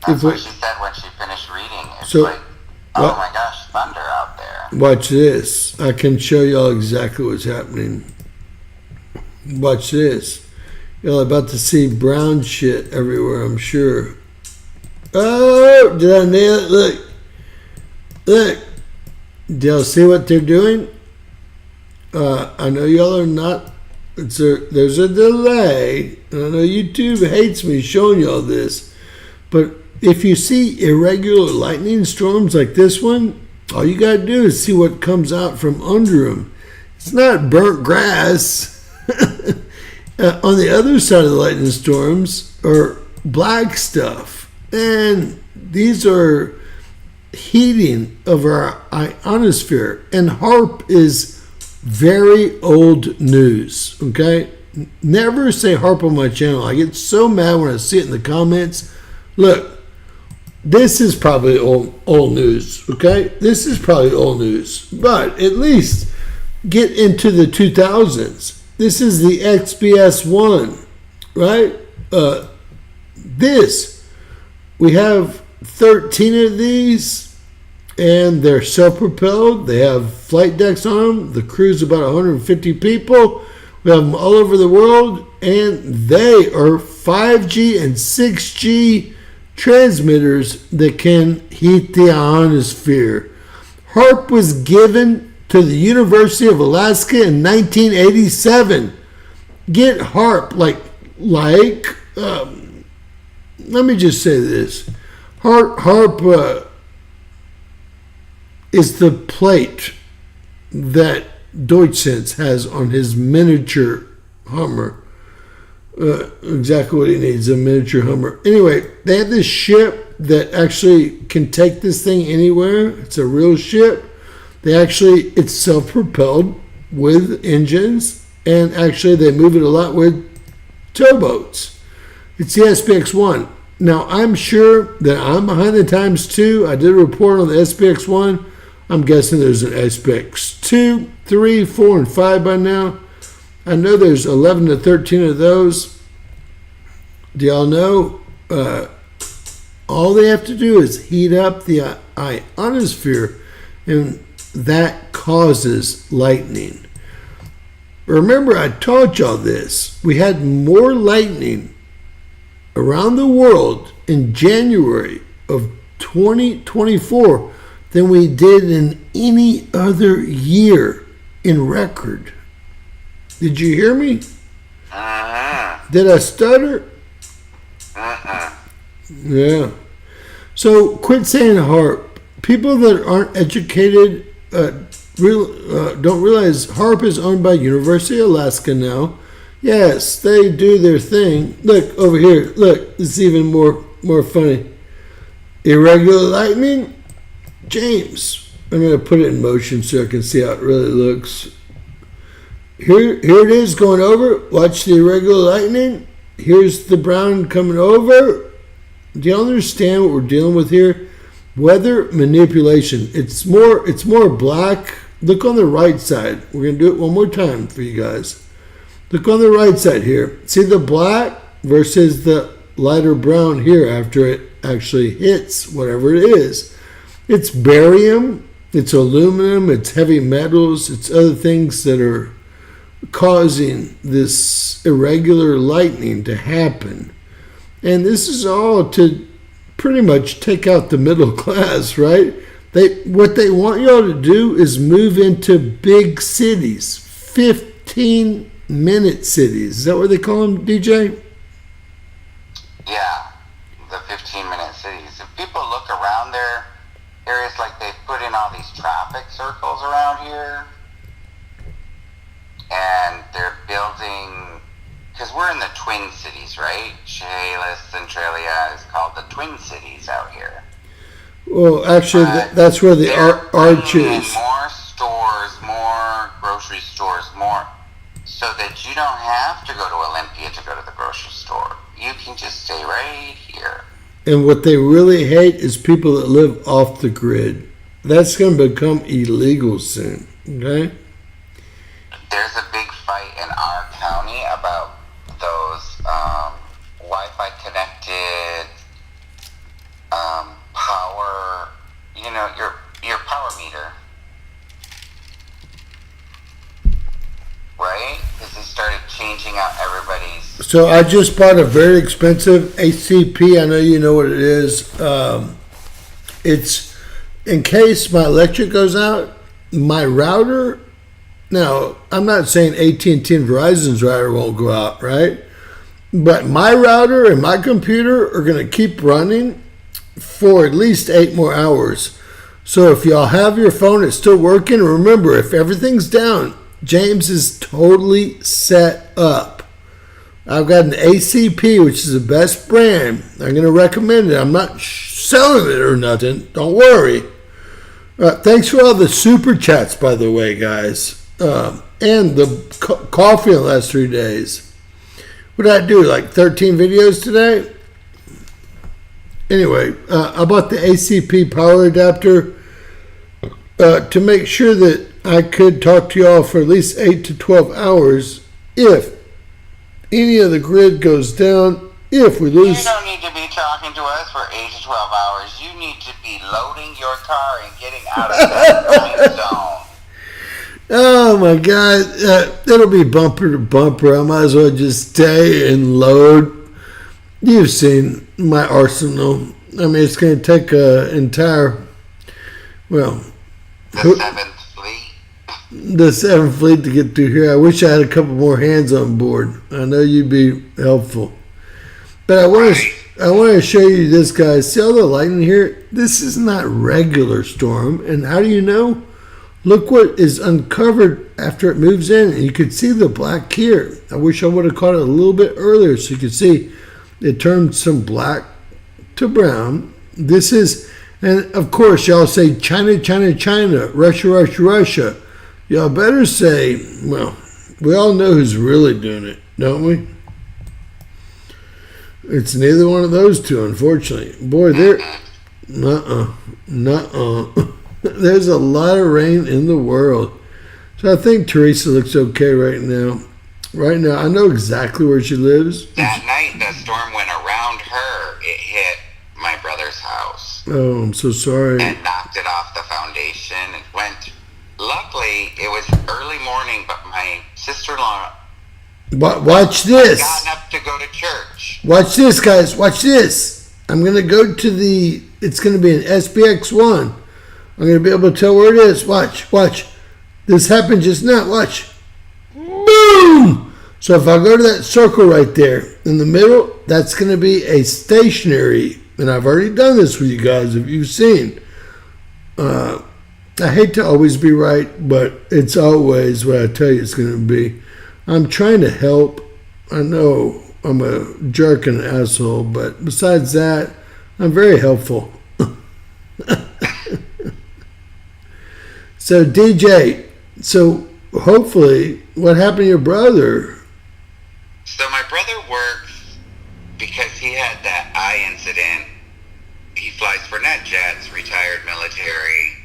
That's what she said when she finished reading. It's So, like, oh my gosh, thunder out there. Watch this. I can show y'all exactly what's happening. Watch this. Y'all about to see brown shit everywhere, I'm sure. Oh, did I nail it? Look. Do y'all see what they're doing? I know y'all are not. There's a delay, and I know YouTube hates me showing y'all this, but if you see irregular lightning storms like this one, all you gotta do is see what comes out from under them. It's not burnt grass. On the other side of the lightning storms are black stuff, and these are heating of our ionosphere. And HARP is very old news, okay? Never say HARP on my channel. I get so mad when I see it in the comments. Look, this is probably old news, okay? This is probably old news. But at least get into the 2000s. This is the XBS-1, right? We have 13 of these, and they're self-propelled. They have flight decks on them. The crew's about 150 people. We have them all over the world, and they are 5G and 6G transmitters that can heat the ionosphere. HARP was given to the University of Alaska in 1987. Get HARP, let me just say this. HARP is the plate that Deutschsense has on his miniature Hummer. Exactly what he needs, a miniature Hummer. Anyway, they have this ship that actually can take this thing anywhere. It's a real ship. It's self-propelled with engines, and actually they move it a lot with towboats. It's the SPX-1. Now, I'm sure that I'm behind the times too. I did a report on the SPX-1. I'm guessing there's an SPX-2, 3, 4, and 5 by now. I know there's 11 to 13 of those. Do y'all know? All they have to do is heat up the ionosphere, and that causes lightning. Remember, I taught y'all this. We had more lightning around the world in January of 2024 than we did in any other year in record. Did you hear me? Did I stutter? Yeah. So quit saying HARP. People that aren't educated don't realize HARP is owned by University of Alaska now. Yes, they do their thing. Look over here. Look, it's even more funny. Irregular lightning. James, I'm going to put it in motion so I can see how it really looks. Here it is going over. Watch the irregular lightning. Here's the brown coming over. Do you understand what we're dealing with here? Weather manipulation. It's more black. Look on the right side. We're going to do it one more time for you guys. Look on the right side here. See the black versus the lighter brown here after it actually hits whatever it is. It's barium, it's aluminum, it's heavy metals, it's other things that are causing this irregular lightning to happen. And this is all to pretty much take out the middle class, right? What they want y'all to do is move into big cities, 15-minute cities. Is that what they call them, DJ? Yeah, the 15-minute cities. If people look around their areas, like they put in all these traffic circles around here, and they're building, because we're in the Twin Cities, right? Chehalis, Centralia is called the Twin Cities out here. Well, actually, that's where the arch is. More stores, more grocery stores, more, so that you don't have to go to Olympia to go to the grocery store. You can just stay right here. And what they really hate is people that live off the grid. That's going to become illegal soon, okay? There's a big fight in our county about those Wi-Fi connected power, your power meter, right? Because they started changing out everybody's. So I just bought a very expensive ACP. I know you know what it is. It's in case my electric goes out, my router. Now, I'm not saying AT&T and Verizon's router won't go out, right? But my router and my computer are going to keep running for at least 8 more hours. So if y'all have your phone, it's still working. Remember, if everything's down, James is totally set up. I've got an ACP, which is the best brand. I'm going to recommend it. I'm not selling it or nothing. Don't worry. Thanks for all the super chats, by the way, guys. And the coffee in the last 3 days. What did I do? Like 13 videos today? Anyway, I bought the ACP power adapter to make sure that I could talk to y'all for at least 8 to 12 hours if any of the grid goes down, if we lose. You don't need to be talking to us for 8 to 12 hours. You need to be loading your car and getting out of that time zone. Oh my God, it'll be bumper to bumper. I might as well just stay and load. You've seen my arsenal. I mean, it's going to take an entire, well, The 7th Fleet. the 7th Fleet to get through here. I wish I had a couple more hands on board. I know you'd be helpful. But I want to show you this, guys. See all the lightning here? This is not regular storm. And how do you know? Look what is uncovered after it moves in. You could see the black here. I wish I would have caught it a little bit earlier so you could see it turned some black to brown. This is, and of course, y'all say China, China, China, Russia, Russia, Russia. Y'all better say, well, we all know who's really doing it, don't we? It's neither one of those two, unfortunately. Boy, they're, there's a lot of rain in the world. So I think Teresa looks okay right now. Right now, I know exactly where she lives. That night, the storm went around her. It hit my brother's house. Oh, I'm so sorry. And knocked it off the foundation. It went. Luckily, it was early morning, but my sister-in-law Watch this. gotten up to go to church. Watch this, guys. Watch this. I'm going to go to the, it's going to be an SPX1. I'm going to be able to tell where it is. Watch. This happened just now. Watch. Boom! So if I go to that circle right there in the middle, that's going to be a stationary. And I've already done this with you guys, if you've seen. I hate to always be right, but it's always what I tell you it's going to be. I'm trying to help. I know I'm a jerk and an asshole, but besides that, I'm very helpful. So, DJ, so hopefully, what happened to your brother? So my brother works because he had that eye incident. He flies for NetJets, retired military.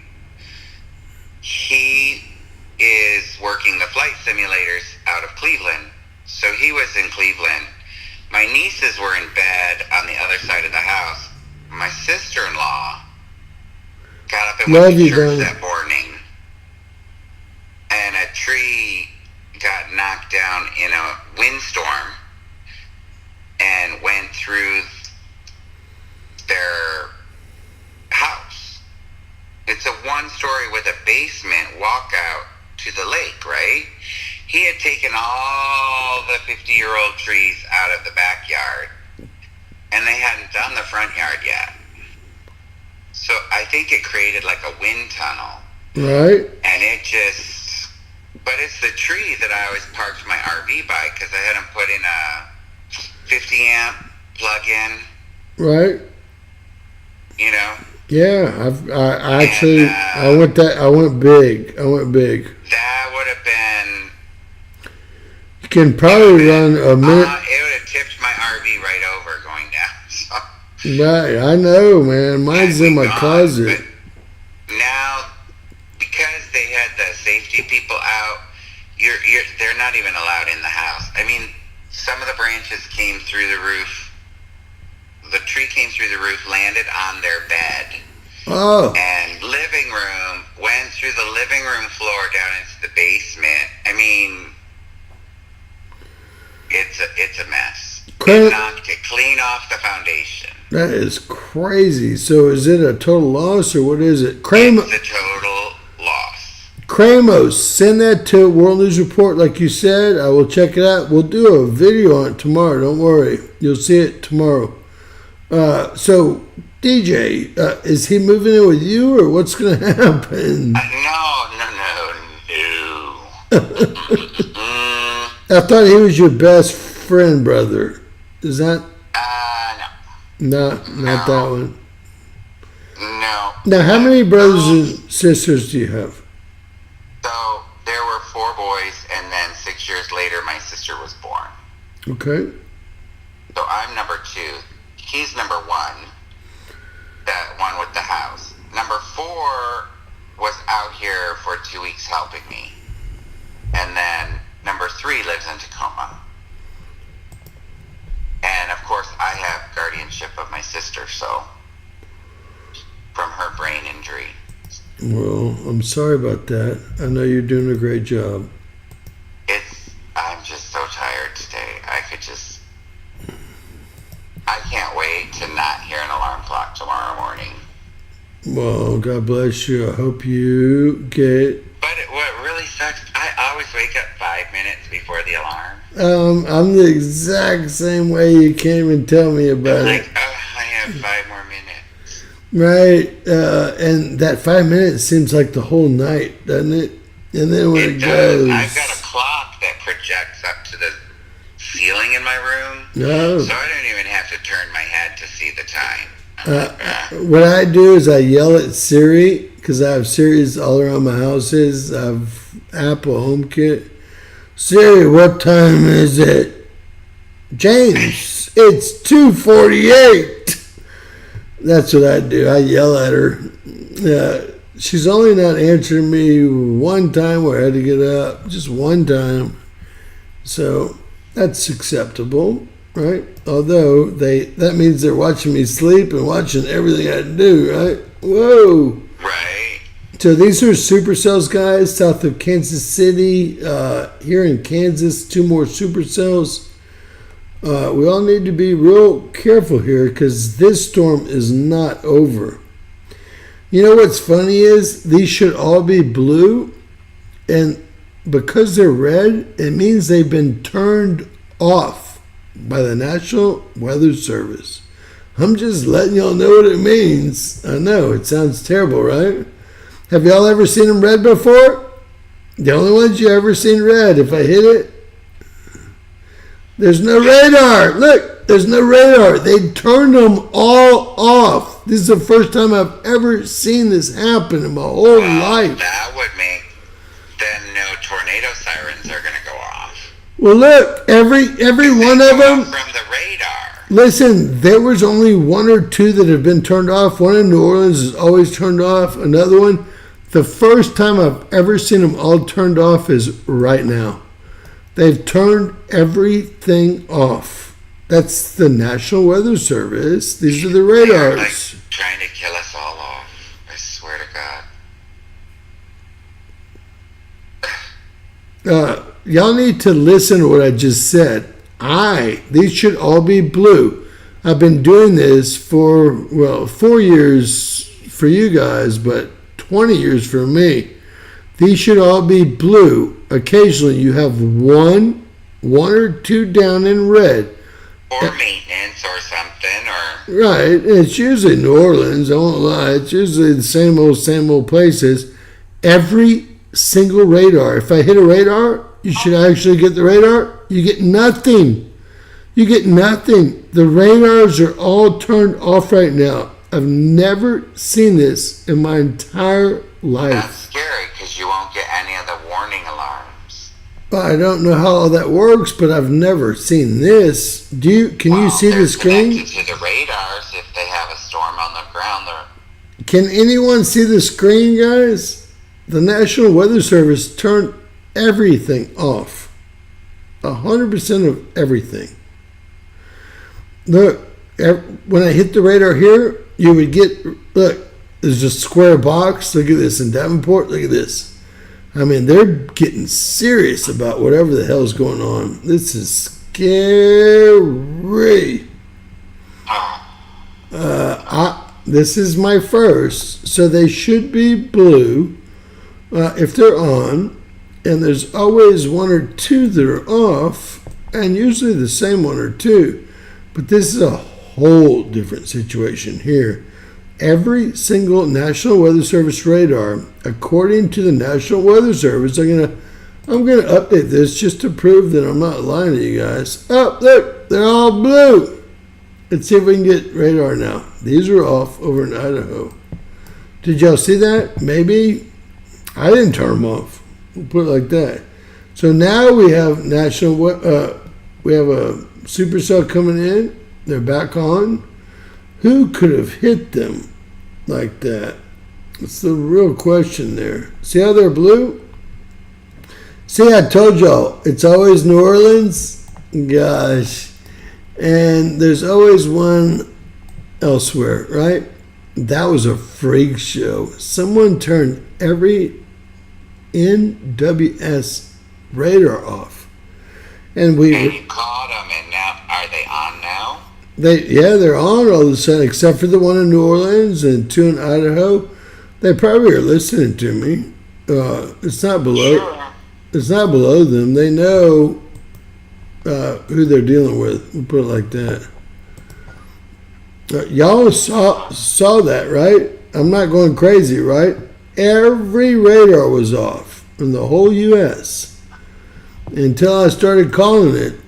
He is working the flight simulators out of Cleveland. So he was in Cleveland. My nieces were in bed on the other side of the house. My sister-in-law got up and went to church that morning. And a tree got knocked down in a windstorm and went through their house. It's a one-story with a basement walkout to the lake, right? He had taken all the 50-year-old trees out of the backyard, and they hadn't done the front yard yet. So I think it created like a wind tunnel. Right. And it just... But it's the tree that I always parked my RV by because I had him put in a 50-amp plug-in. Right. You know? Yeah, I actually, I went big. That would have been... You can probably run a minute. It would have tipped my RV right over going down. So. Right, I know, man. Mine's in my closet. But now, because they had the safety people out, they're not even allowed in the house. I mean, some of the branches came through the roof. The tree came through the roof, landed on their bed. Oh. And living room, went through the living room floor down into the basement. I mean, it's a mess. It knocked it clean off the foundation. That is crazy. So is it a total loss or what is it? It's a total loss. Kramos, send that to World News Report like you said. I will check it out. We'll do a video on it tomorrow. Don't worry. You'll see it tomorrow. So, DJ, is he moving in with you or what's going to happen? No. I thought he was your best friend, brother. Is that? No. Not that one. Now, how many brothers and sisters do you have? So there were 4 boys, and then 6 years later, my sister was born. Okay. So I'm number 2. He's number 1. That one with the house. Number 4 was out here for 2 weeks helping me. And then number 3 lives in Tacoma. And of course, I have guardianship of my sister, so from her brain injury. Well, I'm sorry about that. I know you're doing a great job. I'm just so tired today. I can't wait to not hear an alarm clock tomorrow morning. Well, God bless you. I hope you get... But what really sucks, I always wake up 5 minutes before the alarm. I'm the exact same way. You can't even tell me about I'm it. like, oh, I have 5 more minutes. Right. And that 5 minutes seems like the whole night, doesn't it? And then when it goes... I've got a clock that projects up to the ceiling in my room. No. So I don't even have to turn my head to see the time. What I do is I yell at Siri, because I have Siri's all around my houses. I have Apple HomeKit. Siri, what time is it? James, it's 2:48. That's what I do. I yell at her. She's only not answering me one time where I had to get up. Just one time. So that's acceptable, right? Although that means they're watching me sleep and watching everything I do, right? Whoa. Right. So these are supercells, guys, south of Kansas City. Here in Kansas, 2 more supercells. We all need to be real careful here because this storm is not over. You know what's funny is these should all be blue, and because they're red, it means they've been turned off by the National Weather Service. I'm just letting y'all know what it means. I know, it sounds terrible, right? Have y'all ever seen them red before? The only ones you ever seen red, if I hit it, there's no radar. Look, there's no radar. They turned them all off. This is the first time I've ever seen this happen in my whole life. That would make then no tornado sirens are going to go off. Well, look, every one of them. From the radar. Listen, there was only 1 or 2 that have been turned off. One in New Orleans is always turned off. Another one, the first time I've ever seen them all turned off is right now. They've turned everything off. That's the National Weather Service. These are the radars. They're like trying to kill us all off. I swear to God. Y'all need to listen to what I just said. These should all be blue. I've been doing this for, 4 years for you guys, but 20 years for me. These should all be blue. Occasionally you have one or 2 down in red. Or maintenance or something, or... Right. It's usually New Orleans, I won't lie. It's usually the same old places. Every single radar. If I hit a radar, you should actually get the radar. You get nothing. You get nothing. The radars are all turned off right now. I've never seen this in my entire life. That's scary because you won't get any of the warning alarms. I don't know how all that works, but I've never seen this. Can you see the screen? Connected to the radars if they have a storm on the ground. Can anyone see the screen, guys? The National Weather Service turned everything off. 100% of everything. Look, when I hit the radar here, you would get, look, there's a square box. Look at this in Davenport. Look at this. I mean, they're getting serious about whatever the hell's going on. This is scary. This is my first, so they should be blue if they're on, and there's always 1 or 2 that are off, and usually the same 1 or 2. But this is a whole different situation here. Every single National Weather Service radar, according to the National Weather Service, I'm gonna update this just to prove that I'm not lying to you guys. Oh, look, they're all blue. Let's see if we can get radar now. These are off over in Idaho. Did y'all see that? Maybe. I didn't turn them off. We'll put it like that. So now we have we have a supercell coming in. They're back on. Who could have hit them like that? It's the real question there. See how they're blue? See, I told y'all, it's always New Orleans. Gosh. And there's always one elsewhere, right? That was a freak show. Someone turned every NWS radar off. And you caught them, and now, are they on now? They're on all of a sudden, except for the one in New Orleans and two in Idaho. They probably are listening to me. It's not below. Sure. It's not below them. They know who they're dealing with. We'll put it like that. Y'all saw that, right? I'm not going crazy, right? Every radar was off in the whole U.S. until I started calling it.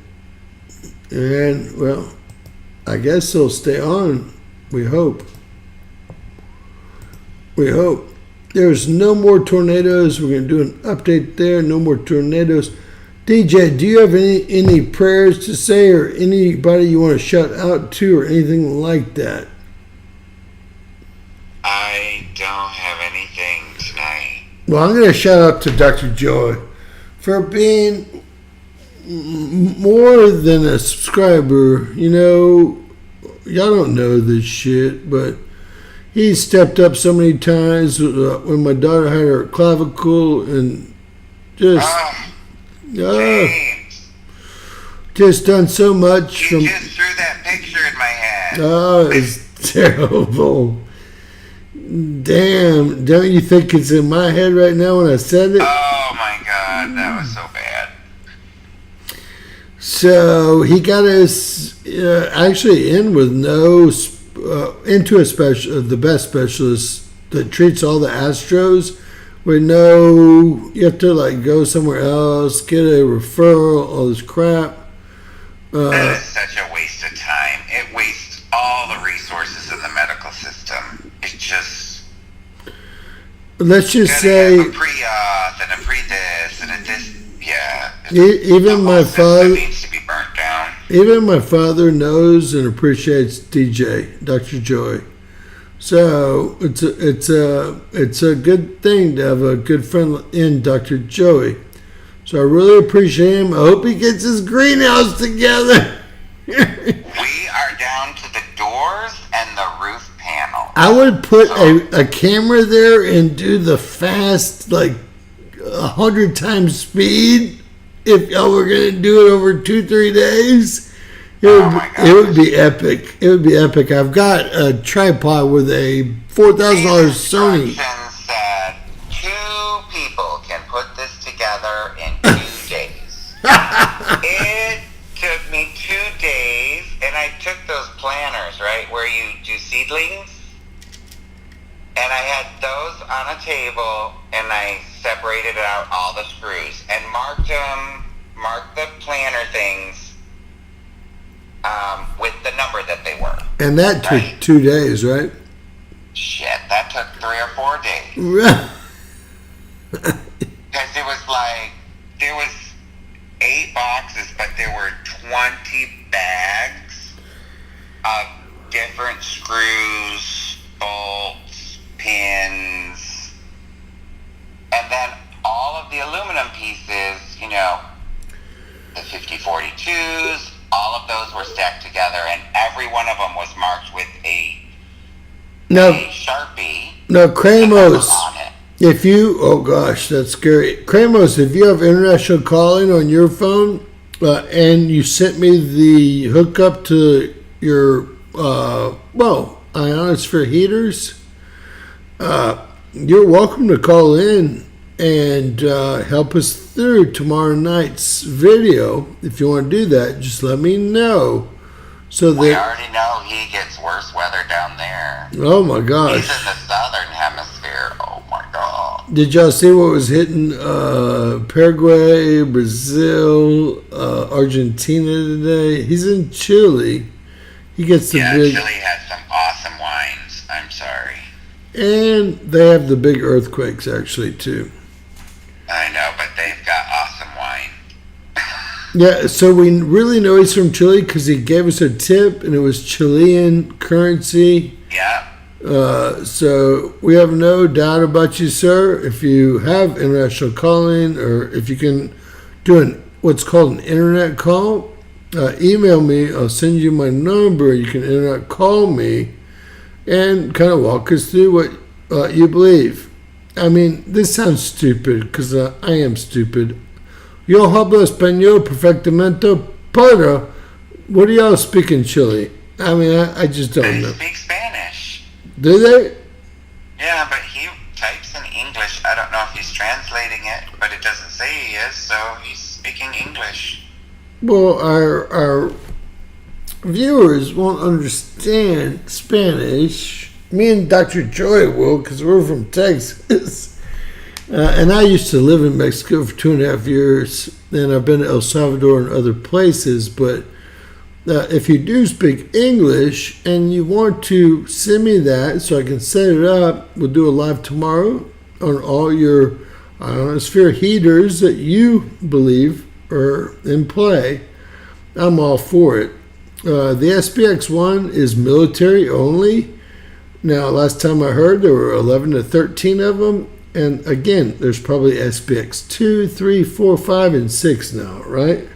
And, well, I guess they'll stay on. We hope. We hope. There's no more tornadoes. We're going to do an update there. No more tornadoes. DJ, do you have any prayers to say or anybody you want to shout out to or anything like that? I don't have anything tonight. Well, I'm going to shout out to Dr. Joy for being more than a subscriber. You know, y'all don't know this shit, but he stepped up so many times when my daughter had her clavicle and just done so much. You just threw that picture in my head. Oh, it's terrible. Damn, don't you think it's in my head right now when I said it? Oh my God, that was so bad. So he got us actually in with into the best specialist that treats all the Astros. With you have to like go somewhere else, get a referral, all this crap. That is such a waste of time. It wastes all the resources in the medical system. It just let's just say a pre-auth and a pre-this and a this. Yeah. Even my father needs to be burnt down. Even my father knows and appreciates DJ, Dr. Joy. So it's a good thing to have a good friend in Dr. Joey. So I really appreciate him. I hope he gets his greenhouse together. We are down to the doors and the roof panel. I would put a camera there and do the fast, like 100 times speed if y'all were going to do it over 2-3 days. It would be epic. It would be epic. I've got a tripod with a $4,000 Sony. Said 2 people can put this together in 2 days. It took me 2 days, and I took those planners, right, where you do seedlings, and I had those on a table, and I separated out all the screws and marked the planner things with the number that they were. And that took 2 days, right? Shit, that took 3 or 4 days. Because it was like, there was 8 boxes, but there were 20 bags of different screws, bolts, pins, and then all of the aluminum pieces, the 5042s, all of those were stacked together, and every one of them was marked with a Sharpie. No, Kramos. On it. If you, oh gosh, that's scary. Kramos, if you have international calling on your phone, and you sent me the hookup to your, ionosphere heaters, you're welcome to call in and help us through tomorrow night's video. If you want to do that, just let me know. So we already know he gets worse weather down there. Oh my gosh. He's in the southern hemisphere. Oh my God. Did y'all see what was hitting Paraguay, Brazil, Argentina today? He's in Chile. He gets the big... Chile has some awesome wines. I'm sorry. And they have the big earthquakes, actually, too. I know, but they've got awesome wine. Yeah, so we really know he's from Chile because he gave us a tip, and it was Chilean currency. Yeah. So we have no doubt about you, sir. If you have international calling, or if you can do what's called an internet call, email me. I'll send you my number. You can internet call me and kind of walk us through what you believe. I mean, this sounds stupid because I am stupid. Yo hablo español perfectamente, pero what do y'all speak in Chile? I mean, I just don't know. They speak Spanish. Do they? Yeah, but he types in English. I don't know if he's translating it, but it doesn't say he is, so he's speaking English. Well, our viewers won't understand Spanish. Me and Dr. Joy will, because we're from Texas. And I used to live in Mexico for 2.5 years, and I've been to El Salvador and other places. But if you do speak English and you want to send me that so I can set it up, we'll do a live tomorrow on all your ionosphere heaters that you believe are in play. I'm all for it. The SPX-1 is military only. Now, last time I heard, there were 11 to 13 of them. And again, there's probably SPX 2, 3, 4, 5, and 6 now, right?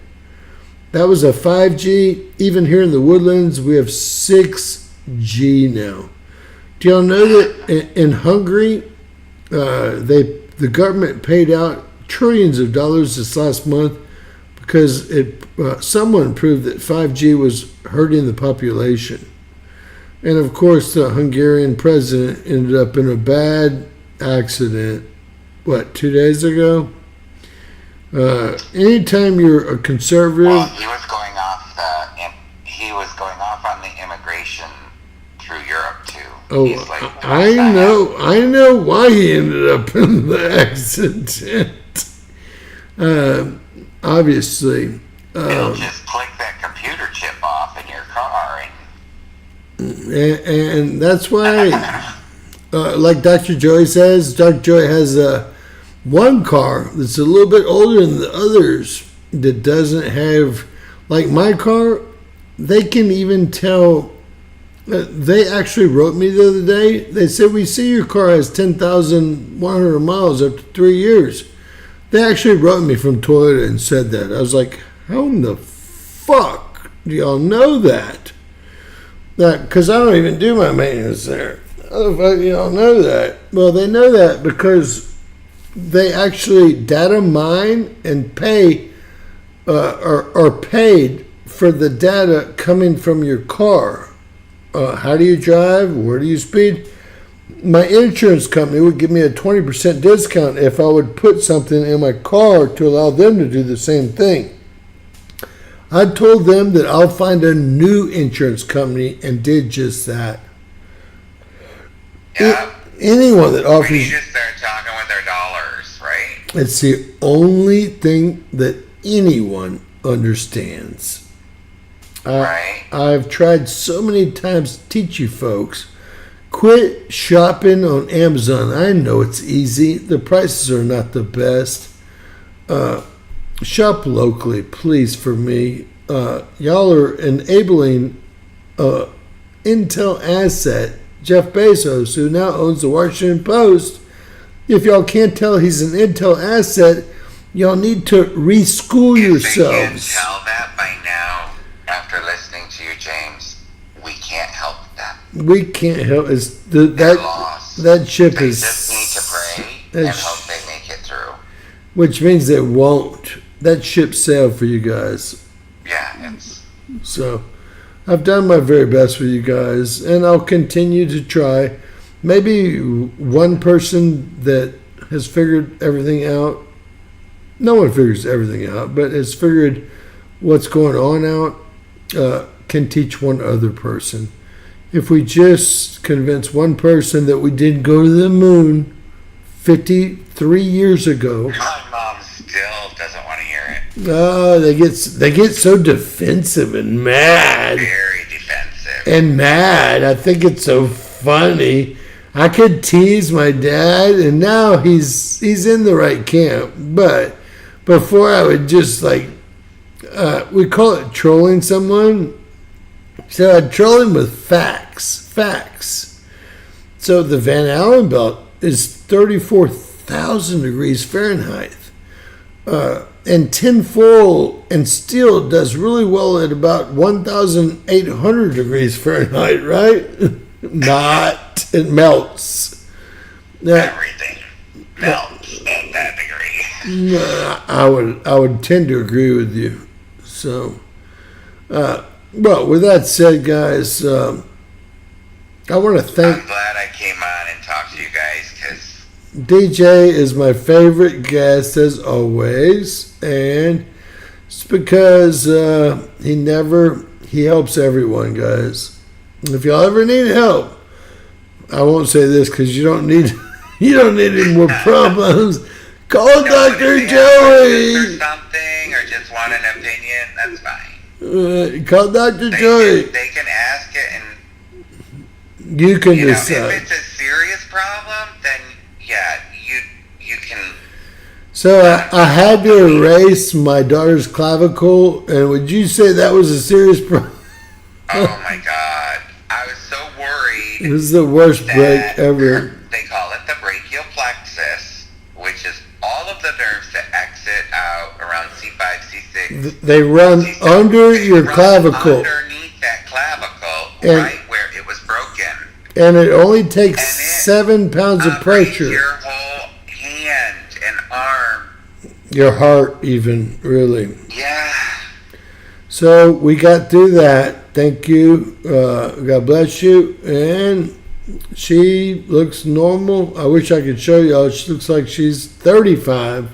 That was a 5G. Even here in the woodlands, we have 6G now. Do y'all know that in Hungary, the government paid out trillions of dollars this last month because someone proved that 5G was hurting the population. And of course, the Hungarian president ended up in a bad accident, 2 days ago? Anytime you're a conservative... Well, he was going off on the immigration through Europe, too. Oh, I know why he ended up in the accident. Obviously. It'll just click that computer chip off in your car. And that's why... like Dr. Joy says, Dr. Joy has one car that's a little bit older than the others that doesn't have, like my car, they can even tell. They actually wrote me the other day. They said, we see your car has 10,100 miles after 3 years. They actually wrote me from Toyota and said that. I was like, how in the fuck do y'all know that? Because I don't even do my maintenance there. How the fuck do y'all know that? Well, they know that because they actually data mine and pay are paid for the data coming from your car. How do you drive? Where do you speed? My insurance company would give me a 20% discount if I would put something in my car to allow them to do the same thing. I told them that I'll find a new insurance company and did just that. Yeah. Anyone that offers... You just start talking with their dollars, right? It's the only thing that anyone understands. Right. I've tried so many times to teach you folks, quit shopping on Amazon. I know it's easy. The prices are not the best. Shop locally, please, for me. Y'all are enabling Intel asset, Jeff Bezos, who now owns the Washington Post. If y'all can't tell he's an Intel asset, y'all need to reschool yourselves. If they can't tell that by now, after listening to you, James, we can't help them. We can't help. They're lost. That ship they is... They just need to pray and hope they make it through. Which means they won't. That ship sailed for you guys. Yeah, So, I've done my very best for you guys, and I'll continue to try. Maybe one person that has figured everything out, no one figures everything out, but has figured what's going on out, can teach one other person. If we just convince one person that we did go to the moon 53 years ago. My mom still doesn't want to hear it. They get so defensive and mad. Very defensive. And mad. I think it's so funny. I could tease my dad, and now he's in the right camp. But before I would just like, we call it trolling someone. So I'd troll him with facts. So the Van Allen belt is 34,000 degrees Fahrenheit. And tinfoil and steel does really well at about 1,800 degrees Fahrenheit, right? Not. It melts. Everything melts at that degree. I would tend to agree with you. So, well, with that said, guys, I want to thank... I'm glad I came on and talked to you guys, because DJ is my favorite guest as always, and it's because he helps everyone, guys. If y'all ever need help, I won't say this because you don't need any more problems. Call Dr. Joey. Or something, or just want an opinion, that's fine. Call Dr. Joey. They can ask it, and you can if decide. it's a serious problem, then yeah, you can. So I had to erase my daughter's clavicle, and would you say that was a serious problem? Oh my God, I was so worried. This is the worst break ever. They call it the brachial plexus, which is all of the nerves that exit out around C5, C6. They run under your clavicle. Underneath that clavicle, And- right where it was broken. And it only takes And it 7 pounds of operates pressure. your whole hand and arm. Your heart, even, really. Yeah. So we got through that. Thank you. God bless you. And she looks normal. I wish I could show y'all. She looks like she's 35.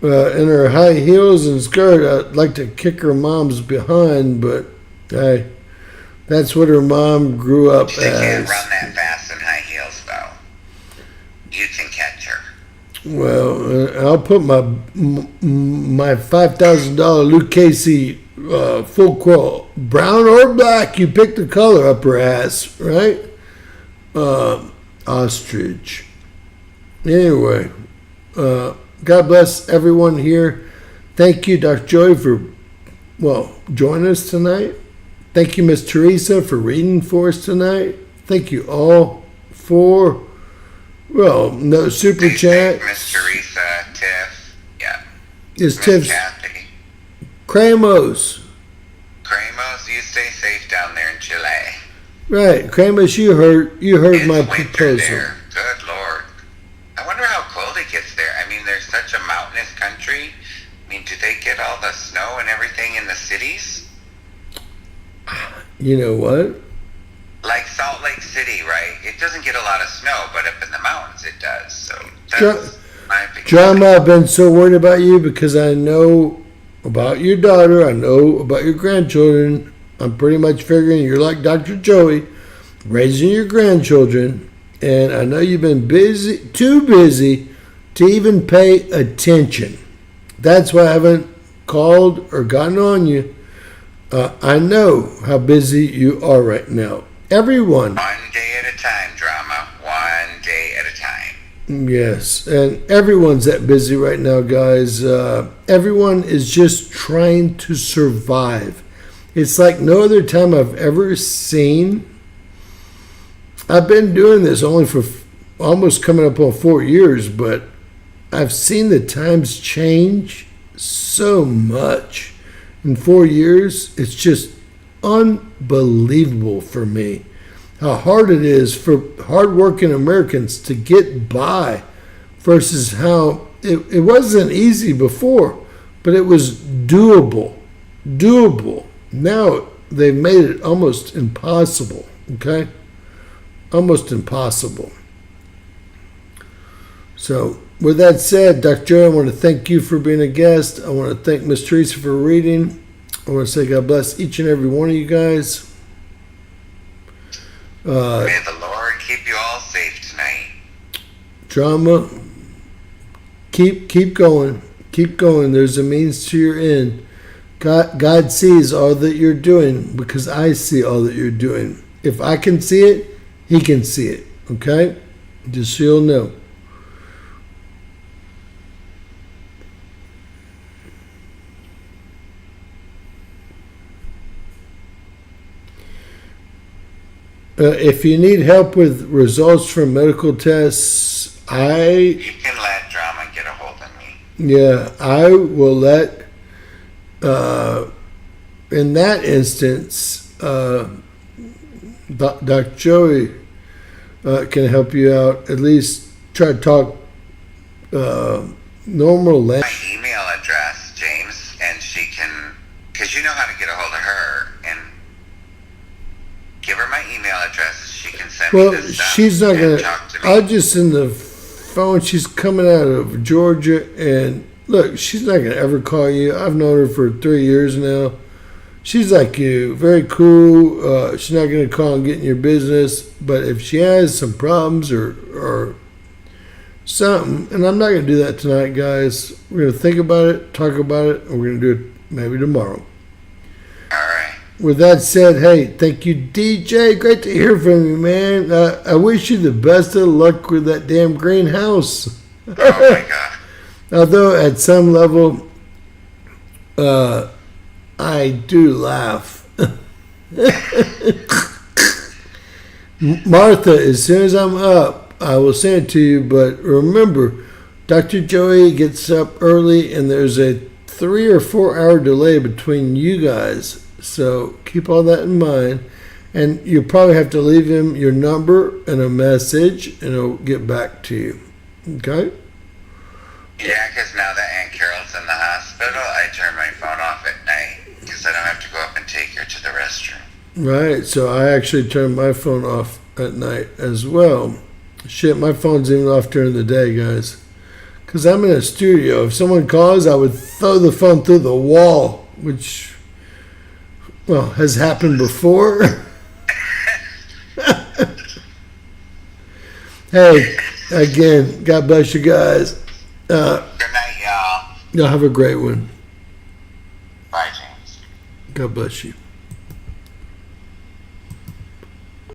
In her high heels and skirt. I'd like to kick her mom's behind, but hey, that's what her mom grew up She can't as. run that fast in high heels, though. You can catch her. Well, I'll put my $5,000 Luke Casey full quill, brown or black. You pick the color up her ass, right? Ostrich. Anyway, God bless everyone here. Thank you, Dr. Joy, for joining us tonight. Thank you, Miss Teresa, for reading for us tonight. Thank you all for no super chat. Miss Teresa, Tiff, yeah. Is Miss Tiff's Kathy. Cramos. Cremos, you stay safe down there in Chile. Right, Cramos, you heard It's my winter proposal. there. Good Lord. I wonder how cold it gets there. I mean, there's such a mountainous country. I mean, do they get all the snow and everything in the cities? You know what? Like Salt Lake City, right? It doesn't get a lot of snow, but up in the mountains it does. So Dra- that's my opinion. Drama, I've been so worried about you because I know about your daughter. I know about your grandchildren. I'm pretty much figuring you're like Dr. Joey, raising your grandchildren. And I know you've been too busy to even pay attention. That's why I haven't called or gotten on you. I know how busy you are right now. Everyone. One day at a time, drama. One day at a time. Yes, and everyone's that busy right now, guys. Everyone is just trying to survive. It's like no other time I've ever seen. I've been doing this only for almost coming up on 4 years, but I've seen the times change so much. In 4 years, it's just unbelievable for me how hard it is for hardworking Americans to get by versus how it wasn't easy before, but it was doable. Now they've made it almost impossible, okay? Almost impossible. So, with that said, Dr. Joe, I want to thank you for being a guest. I want to thank Miss Teresa for reading. I want to say God bless each and every one of you guys. May the Lord keep you all safe tonight. Drama, keep going. Keep going. There's a means to your end. God sees all that you're doing because I see all that you're doing. If I can see it, He can see it. Okay? Just so you'll know. If you need help with results from medical tests, You can let Drama get a hold of me. I will let, in that instance, Dr. Joey can help you out. At least try to talk normal My language. email address, James, and she can, because you know how to get a hold of her, and give her my email address. She can send me Well, this stuff she's not and gonna. talk to me. I'll just send the phone. She's coming out of Georgia, and look, she's not gonna ever call you. I've known her for 3 years now. She's like you, very cool. She's not gonna call and get in your business. But if she has some problems or something, and I'm not gonna do that tonight, guys. We're gonna think about it, talk about it, and we're gonna do it maybe tomorrow. All right. With that said, hey, thank you, DJ. Great to hear from you, man. I wish you the best of luck with that damn greenhouse. Oh my God. Although at some level, I do laugh. Martha, as soon as I'm up, I will send it to you. But remember, Dr. Joey gets up early, and there's a 3 or 4 hour delay between you guys. So keep all that in mind. And you'll probably have to leave him your number and a message, and he'll get back to you. Okay? Yeah, because now that Aunt Carol's in the hospital, I turn my phone off at night because I don't have to go up and take her to the restroom. Right. So I actually turn my phone off at night as well. Shit, my phone's even off during the day, guys. Because I'm in a studio. If someone calls, I would throw the phone through the wall, which, well, has happened before. Hey, again, God bless you guys. Good night, y'all. Y'all have a great one. Bye, James. God bless you.